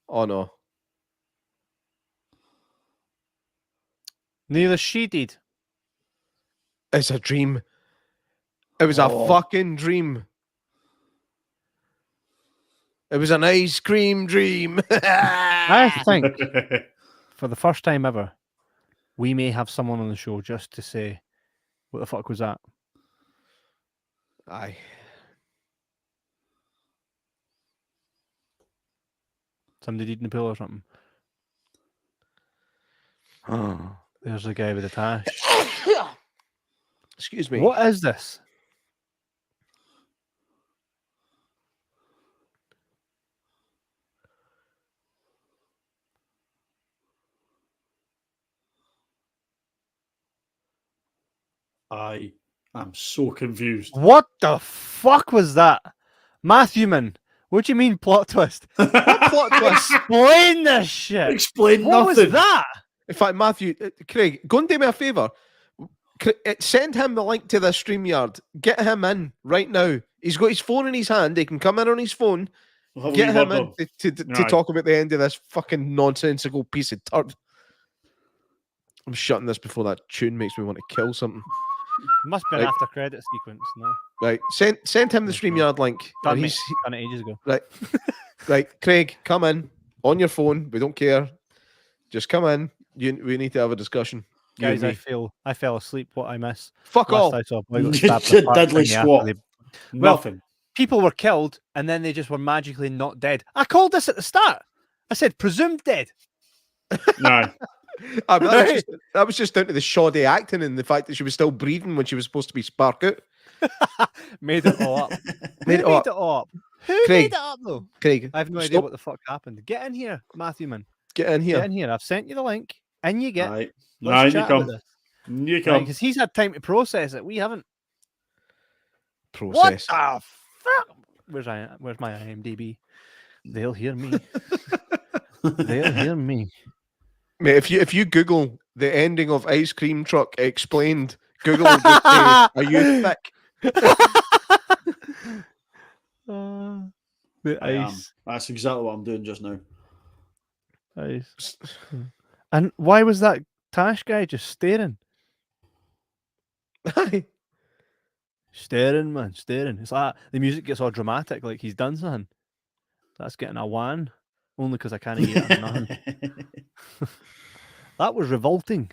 Oh no. Neither she did. It's a dream. It was a fucking dream. It was an ice cream dream. I think for the first time ever, we may have someone on the show just to say, what the fuck was that? Aye. Somebody did in the pool or something. There's the guy with the tash. Excuse me. What is this? I am so confused. What the fuck was that? Matthew, man, what do you mean plot twist? Plot twist. Explain this shit. Explain What nothing. was that? In fact, Matthew, Craig, go and do me a favour. Send him the link to the StreamYard. Get him in right now. He's got his phone in his hand. He can come in on his phone. We'll have a Get wee him word in of- to Right. talk about the end of this fucking nonsensical piece of turd. I'm shutting this before that tune makes me want to kill something. Must be an Right. after credit sequence. No, Right, send him the Okay. StreamYard link. done, and mate. he's Done it ages ago. right, Craig, come in on your phone. We don't care. Just come in. We need to have a discussion. You and Guys, me. I fell asleep. What I miss? Fuck Last all. I saw a boy got You stabbed did apart diddly thingy after squat. they- Well, Nothing. people were killed and then they just were magically not dead. I called this at the start. I said presumed dead. No. I mean, that was just down to the shoddy acting and the fact that she was still breathing when she was supposed to be spark out. Made it all up. Who Made it all up. it all up? Who Craig, made it up though? Craig, I have no idea stop. what the fuck happened. Get in here, Matthew, man. Get in here. Get in here. I've sent you the link. In you get. Right. Let's Right, you chat about come. this. You come. Because he's had time to process it. We haven't. Process. What the fuck? Where's my IMDb? They'll hear me. They'll hear me. Mate, if you Google the ending of Ice Cream Truck explained, Google will just say, "Are you thick?" The I am. ice. That's exactly what I'm doing just now. Ice. And why was that Tash guy just staring? Aye. Staring, man, staring. It's like the music gets all dramatic, like he's done something. That's getting a one, only because I can't eat it. Nothing. That was revolting.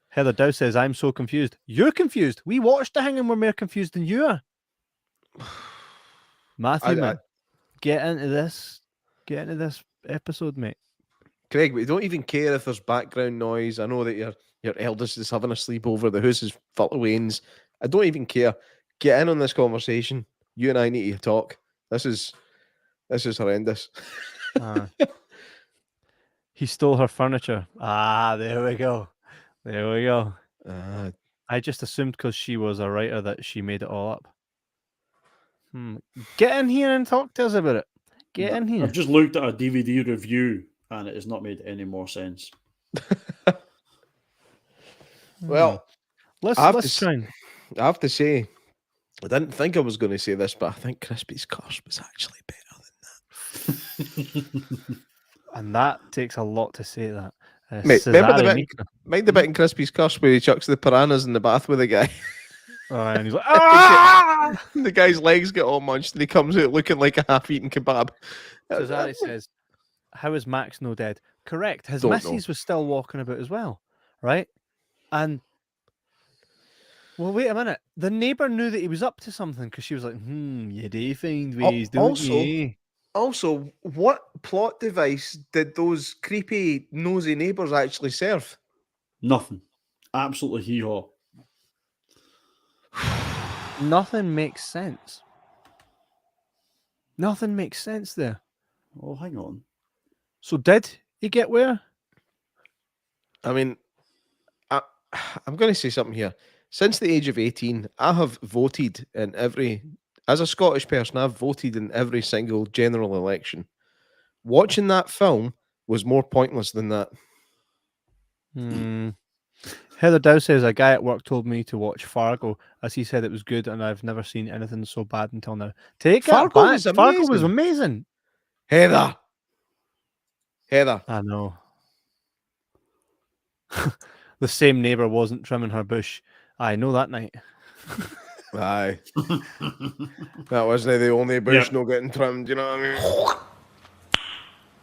Heather Dow says, I'm so confused. You're confused. We watched the thing and we're more confused than you are. Matthew, man, get into this. Get into this episode, mate. Craig, we don't even care if there's background noise. I know that your eldest is having a sleepover. The house is full of wains. I don't even care. Get in on this conversation. You and I need to talk. This is horrendous. He stole her furniture. Ah, there we go. There we go. I just assumed because she was a writer that she made it all up. Get in here and talk to us about it. Get in here. I've just looked at a DVD review and it has not made any more sense. Well, let's try and... I have to say, I didn't think I was going to say this, but I think Crispy's Curse was actually better than that. And that takes a lot to say that. Mate, remember Cesare the Nico. mind the bit in Crispy's Curse where he chucks the piranhas in the bath with the guy? Oh, and he's like, ah! The guy's legs get all munched and he comes out looking like a half-eaten kebab. Cesare says, how is Max no dead? Correct. His Don't know. missus was still walking about as well, right? And, well, wait a minute. The neighbour knew that he was up to something because she was like, you do find ways, don't also- you? Also, what plot device did those creepy, nosy neighbours actually serve? Nothing. Absolutely hee-haw. Nothing makes sense. Nothing makes sense there. Oh, hang on. So Did he get where? I mean, I'm going to say something here. Since the age of 18, I have voted in as a Scottish person, I've voted in every single general election. Watching that film was more pointless than that. Heather Dow says, a guy at work told me to watch Fargo as he said it was good and I've never seen anything so bad until now. Take Fargo it back. was Fargo was amazing. amazing. Heather. I know. The same neighbour wasn't trimming her bush. I know that night. Aye. That wasn't the only bush Yep. no getting trimmed, you know what I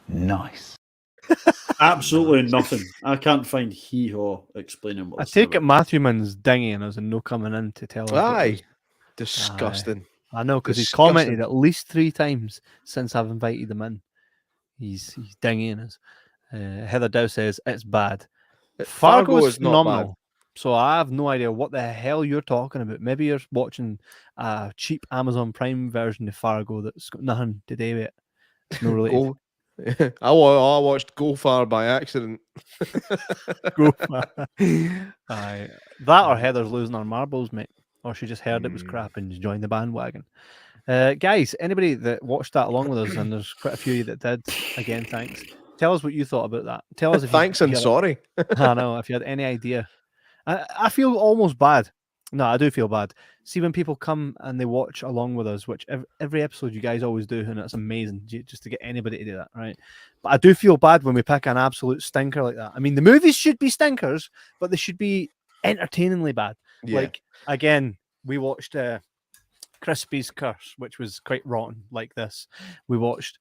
mean? Nice. Absolutely nothing. I can't find hee-haw explaining what I this is take it about. Matthew Man's dinging us and no coming in to tell us. what it Aye. is. Disgusting. I know, because he's Disgusting. commented at least 3 times since I've invited him in. He's dinging us. Heather Dow says it's bad. Fargo is not phenomenal. So I have no idea what the hell you're talking about. Maybe you're watching a cheap Amazon Prime version of Fargo that's got nothing to do with it. It's no related. I watched Go Far by accident. Go for it. Aye. That or Heather's losing her marbles, mate. Or she just heard it was crap and joined the bandwagon. Guys, anybody that watched that along with us, and there's quite a few of you that did, again, thanks. Tell us what you thought about that. Tell us if Thanks you and had- sorry. I know, if you had any idea. I feel almost bad. No, I do feel bad. See, when people come and they watch along with us, which every episode you guys always do, and it's amazing just to get anybody to do that, right? But I do feel bad when we pick an absolute stinker like that. I mean, the movies should be stinkers, but they should be entertainingly bad. Yeah. Like, again, we watched Crispy's Curse, which was quite rotten, like this. We watched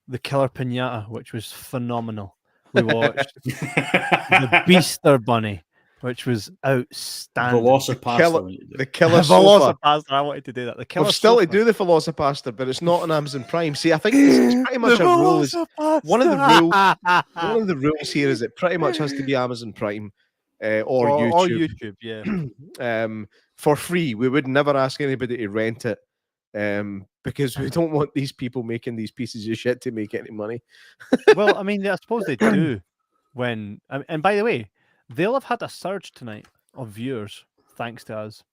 The Killer Pinata, which was phenomenal. We watched The Beaster Bunny, which was outstanding. Velocipasta. The Killer Sofa. Velocipasta, I wanted to do that. The Killer We've still to Sofa. do the Velocipasta, but it's not on Amazon Prime. See, I think it's pretty much a rule. One of the one of the rules here is it pretty much has to be Amazon Prime or YouTube. Or YouTube, yeah. For free. We would never ask anybody to rent it because we don't want these people making these pieces of shit to make any money. Well, I mean, I suppose they do when... And by the way, they'll have had a surge tonight of viewers thanks to us.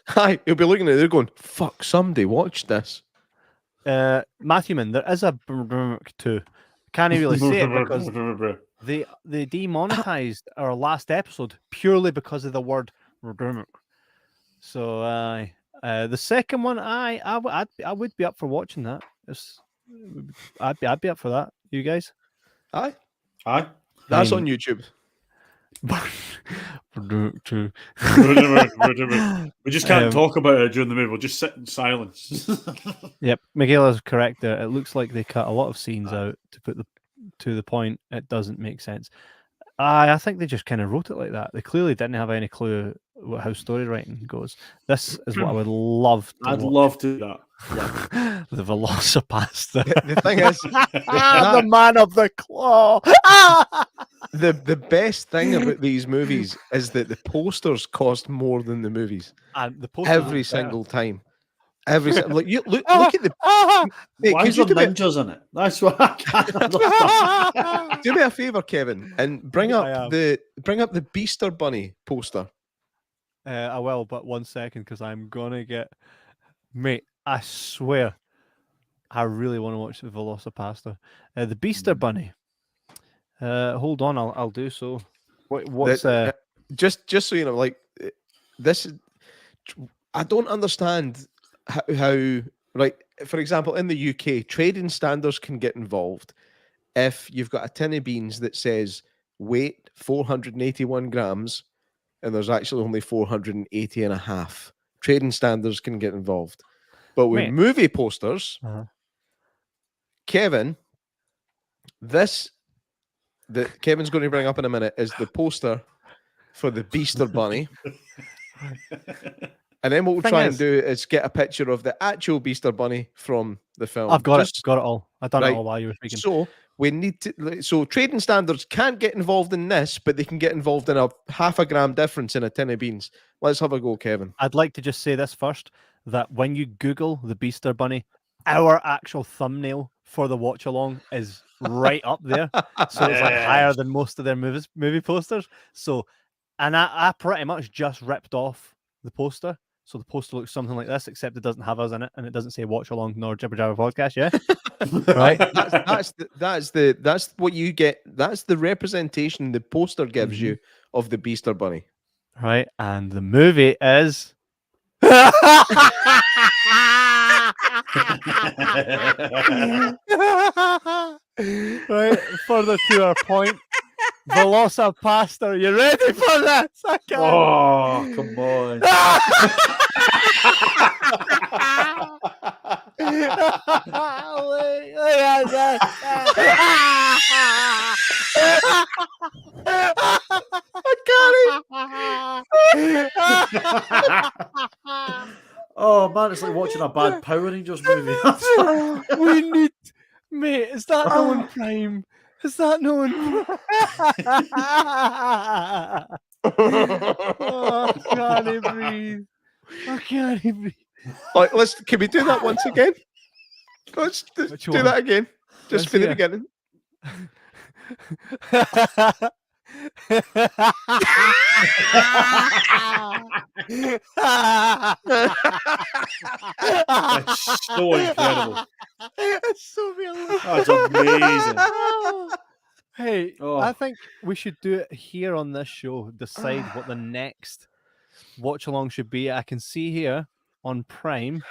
Hi, you'll be looking at it, they're going, fuck, somebody watched this. Matthewman, there is a too. Can't really say it because they demonetized our last episode purely because of the word so the second one I would be up for watching that. I'd be up for that. You guys? Aye. I That's mean- on YouTube. We just can't talk about it during the movie. We'll just sit in silence. Yep, Michaela's correct there. It looks like they cut a lot of scenes out to put to the point. It doesn't make sense. I think they just kind of wrote it like that. They clearly didn't have any clue how story writing goes. This is what I would love to I'd watch. love to do that. The Velocipasta. The thing is, The man of the claw. the best thing about these movies is that the posters cost more than the movies And the posters every look better. single time. Like you look at the. Mate, Why could is you there do, ninjas in it? That's what I can't understand. do me a favor, Kevin, and bring I up the Beaster Bunny poster. I will, but 1 second because I'm gonna get, mate. I swear, I really want to watch the Velocipasta. The Beaster Bunny. Hold on, I'll do so. What's Just so you know, like this is. I don't understand how like, for example, in the UK, trading standards can get involved if you've got a tin of beans that says weight 481 grams and there's actually only 480 and a half. Trading standards can get involved. But with Mate. movie posters, Uh-huh. Kevin, that Kevin's going to bring up in a minute is the poster for the Beaster Bunny. And then what we'll Thing try is- and do is get a picture of the actual Beaster Bunny from the film. I've got Just- it all. I've done right. it all while you were speaking. So we need to. So trading standards can't get involved in this, but they can get involved in a half a gram difference in a tin of beans. Let's have a go, Kevin. I'd like to just say this first, that when you Google the Beaster Bunny, our actual thumbnail for the watch along is right up there. So it's like higher than most of their movie posters. So, and I pretty much just ripped off the poster. So the poster looks something like this, except it doesn't have us in it, and it doesn't say watch along nor Jibber Jabber podcast. Yeah, right. That's what you get. That's the representation the poster gives you of the Beaster Bunny. Right, and the movie is. Right, further to our point, Velocipasta, you ready for this? I can't. Oh, come on. Oh, man, it's like watching a bad Power Rangers movie. We need, mate. Is that no one Prime? Is that no one? Oh, I can't breathe. I can't breathe. Can we do that once again? Let's do Which one? that again. Just for the beginning. That's so incredible. It's so real. That's amazing. Hey, Oh. I think we should do it here on this show. Decide what the next watch along should be. I can see here on Prime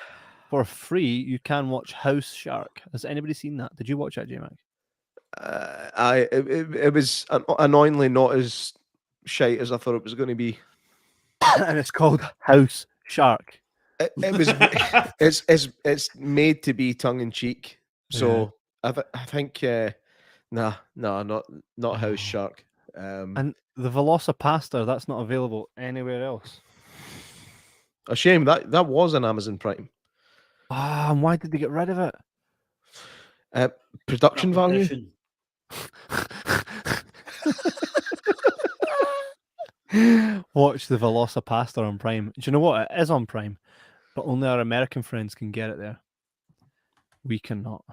for free you can watch House Shark. Has anybody seen that? Did you watch that, J-Mac? It was annoyingly not as shite as I thought it was going to be. And it's called House Shark. It was it's made to be tongue in cheek. So I think not House Shark. And the Velocipastor, that's not available anywhere else. A shame that was an Amazon Prime. Ah, and why did they get rid of it? Production value. Competition. Watch the Velocipastor on Prime. Do you know what? It is on Prime, but only our American friends can get it there. We cannot.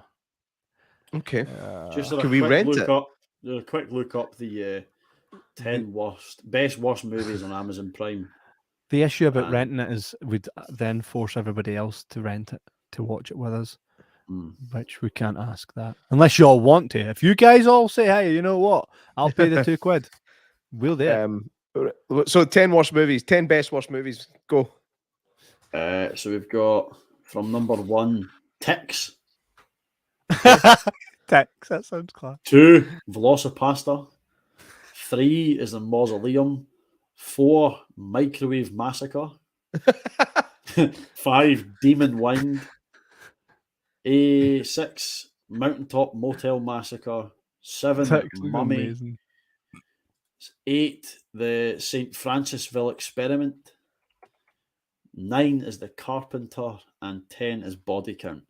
Okay. Just Can we rent it? A quick look up the 10 best worst movies on Amazon Prime. The issue about And- renting it is we'd then force everybody else to rent it to watch it with us, which we can't ask that unless you all want to. If you guys all say, "Hey, you know what? I'll pay the £2," we'll do it. So 10 worst movies, 10 best worst movies. Go. So we've got from number 1, Ticks. Tex, that sounds class. 2, Velocipastor. 3 is the Mausoleum. 4, Microwave Massacre. 5, Demon Wind. 6, Mountaintop Motel Massacre. 7, Tex is Mummy. amazing. 8, the St. Francisville Experiment. 9 is The Carpenter. And 10 is Body Count.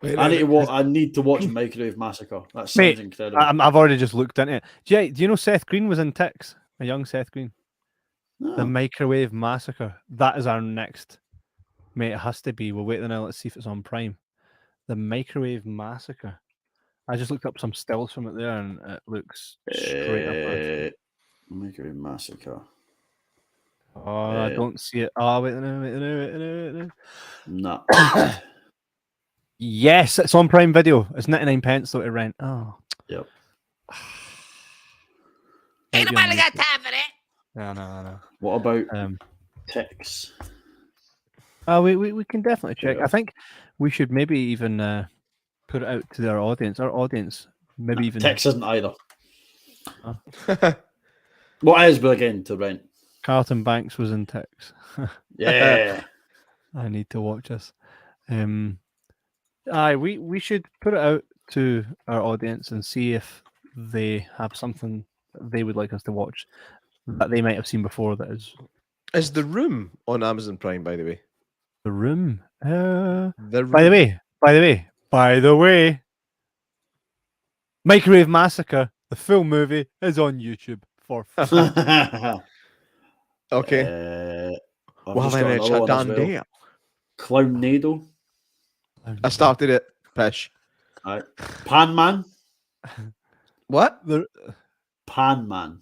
I need to watch Microwave Massacre. That sounds Mate, incredible. I've already just looked into it. Do you know Seth Green was in Ticks? A young Seth Green. No. The Microwave Massacre. That is our next. Mate, it has to be. We'll wait now. Let's see if it's on Prime. The Microwave Massacre. I just looked up some stills from it there, and it looks straight up. Microwave Massacre. Oh, I don't see it. Oh, wait. No. Nah. Yes, it's on Prime Video. It's 99 pence though to rent. Oh. Yep. Ain't nobody got time for that. No. What about Ticks? We can definitely check. Yeah. I think we should maybe even put it out to our audience. Our audience, maybe even Ticks isn't either. What is, but again, to rent? Carlton Banks was in Ticks. Yeah. I need to watch this. We should put it out to our audience and see if they have something that they would like us to watch that they might have seen before. That Is The Room on Amazon Prime, by the way? The Room. The Room. By the way, Microwave Massacre, the full movie, is on YouTube for free. Okay. I've Well, just then got it's another a one as done well. deal. Clownado. I started it. Pish. Right. Pan Man. What? Pan Man.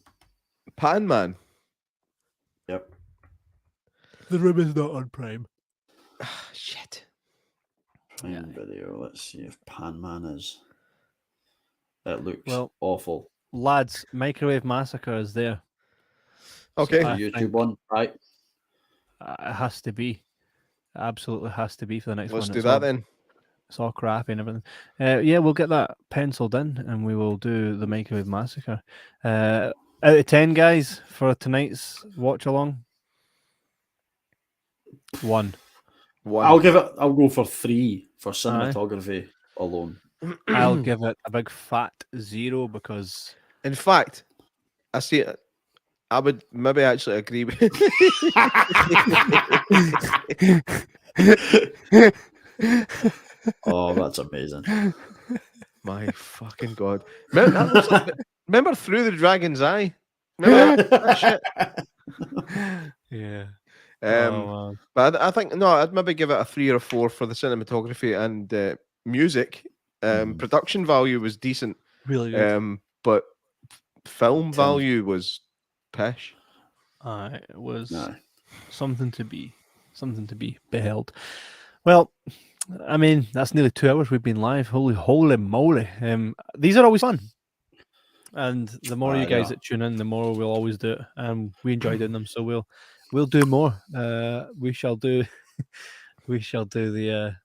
Pan Man. Yep. The Room is not on Prime. Shit. Prime Video. Let's see if Pan Man is. It looks Well, awful. lads, Microwave Massacre is there. Okay. I YouTube think- one. Right. It has to be. It absolutely has to be for the next Let's one. do It's that all- then. It's all crappy and everything. Yeah, we'll get that penciled in and we will do the Microwave Massacre. Out of 10, guys, for tonight's watch along. 1. I'll go for 3 for cinematography alone. I'll give it a big fat 0 because In fact, I see it. I would maybe actually agree with Oh, that's amazing. My fucking God. Remember Through the Dragon's Eye? Remember that shit? yeah. But I think, no, I'd maybe give it a 3 or a 4 for the cinematography and music. Production value was decent, Really good. but film Tim. value was pish. It was No. something to be beheld. Well, I mean, that's nearly 2 hours we've been live. Holy moly! These are always fun, and the more you guys that tune in, the more we'll always do it. We enjoy doing them, so we'll do more. We shall do the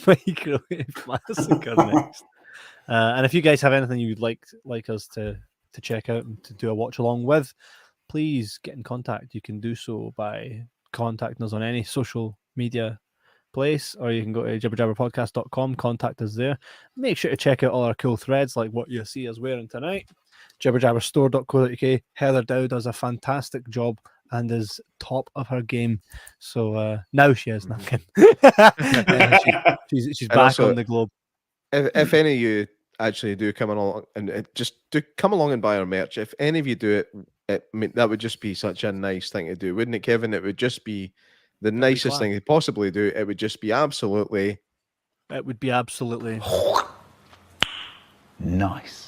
microwave massacre next. And if you guys have anything you'd like us to check out and to do a watch along with, please get in contact. You can do so by contacting us on any social media place, or you can go to jibberjabberpodcast.com, contact us there. Make sure to check out all our cool threads like what you see us wearing tonight. jibberjabberstore.co.uk. Heather Dow does a fantastic job and is top of her game. So now she is. No, I'm kidding. She's back also, on the globe. If any of you actually do come along and just do come along and buy our merch, if any of you do it, I mean, that would just be such a nice thing to do, wouldn't it, Kevin? It would just be the nicest thing to possibly do. It would just be absolutely. It would be absolutely Nice.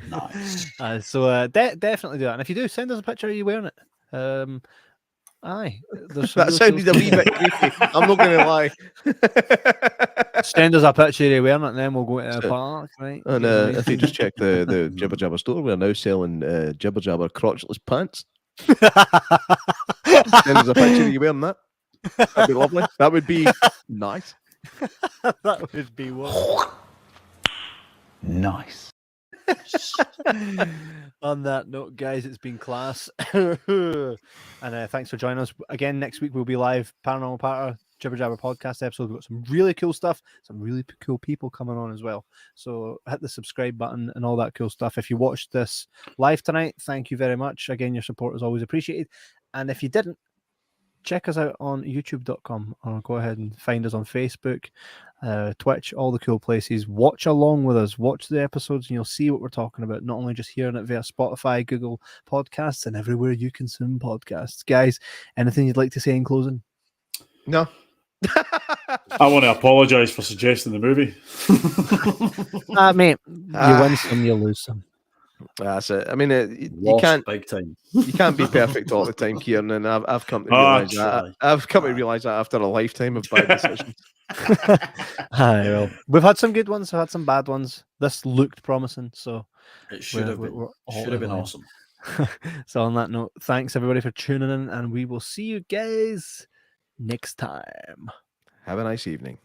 Nice. So definitely do that. And if you do, send us a picture of you wearing it. Aye, there's some That really sounded cool a wee bit creepy. I'm not going to lie. Send us a picture of you wearing it, and then we'll go to the park, right? And Get away. if you just check the Jibber Jabber store, we're now selling Jibber Jabber crotchless pants. Send us a picture of you wearing that. That'd be lovely. That would be nice. That would be what. Nice. On that note, guys, it's been class. And thanks for joining us. Again, next week we'll be live. Paranormal Parter, Jibber Jabber podcast episode. We've got some really cool stuff, some really cool people coming on as well. So hit the subscribe button and all that cool stuff. If you watched this live tonight, thank you very much. Again, your support is always appreciated. And if you didn't, check us out on youtube.com or go ahead and find us on Facebook, Twitch, all the cool places. Watch along with us, watch the episodes, and you'll see what we're talking about. Not only just hearing it via Spotify, Google Podcasts, and everywhere you consume podcasts. Guys, anything you'd like to say in closing? No. I want to apologise for suggesting the movie. Mate, you win some, you lose some. That's it. I mean, you Lost can't big time. you can't be perfect all the time, Kieran, and I've come to realize that. I've come to realize that after a lifetime of bad decisions. Aye, well, we've had some good ones, we've had some bad ones. This looked promising, so It should have been. Should have been awesome. So on that note, thanks everybody for tuning in, and we will see you guys next time. Have a nice evening.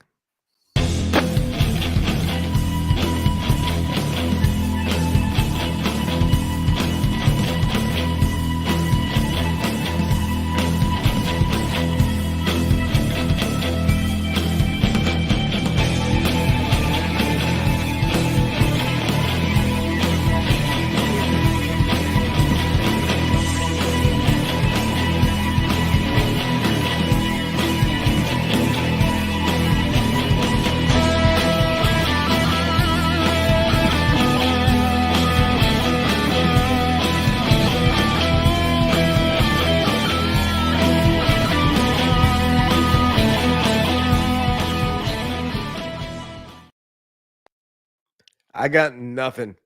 I got nothing.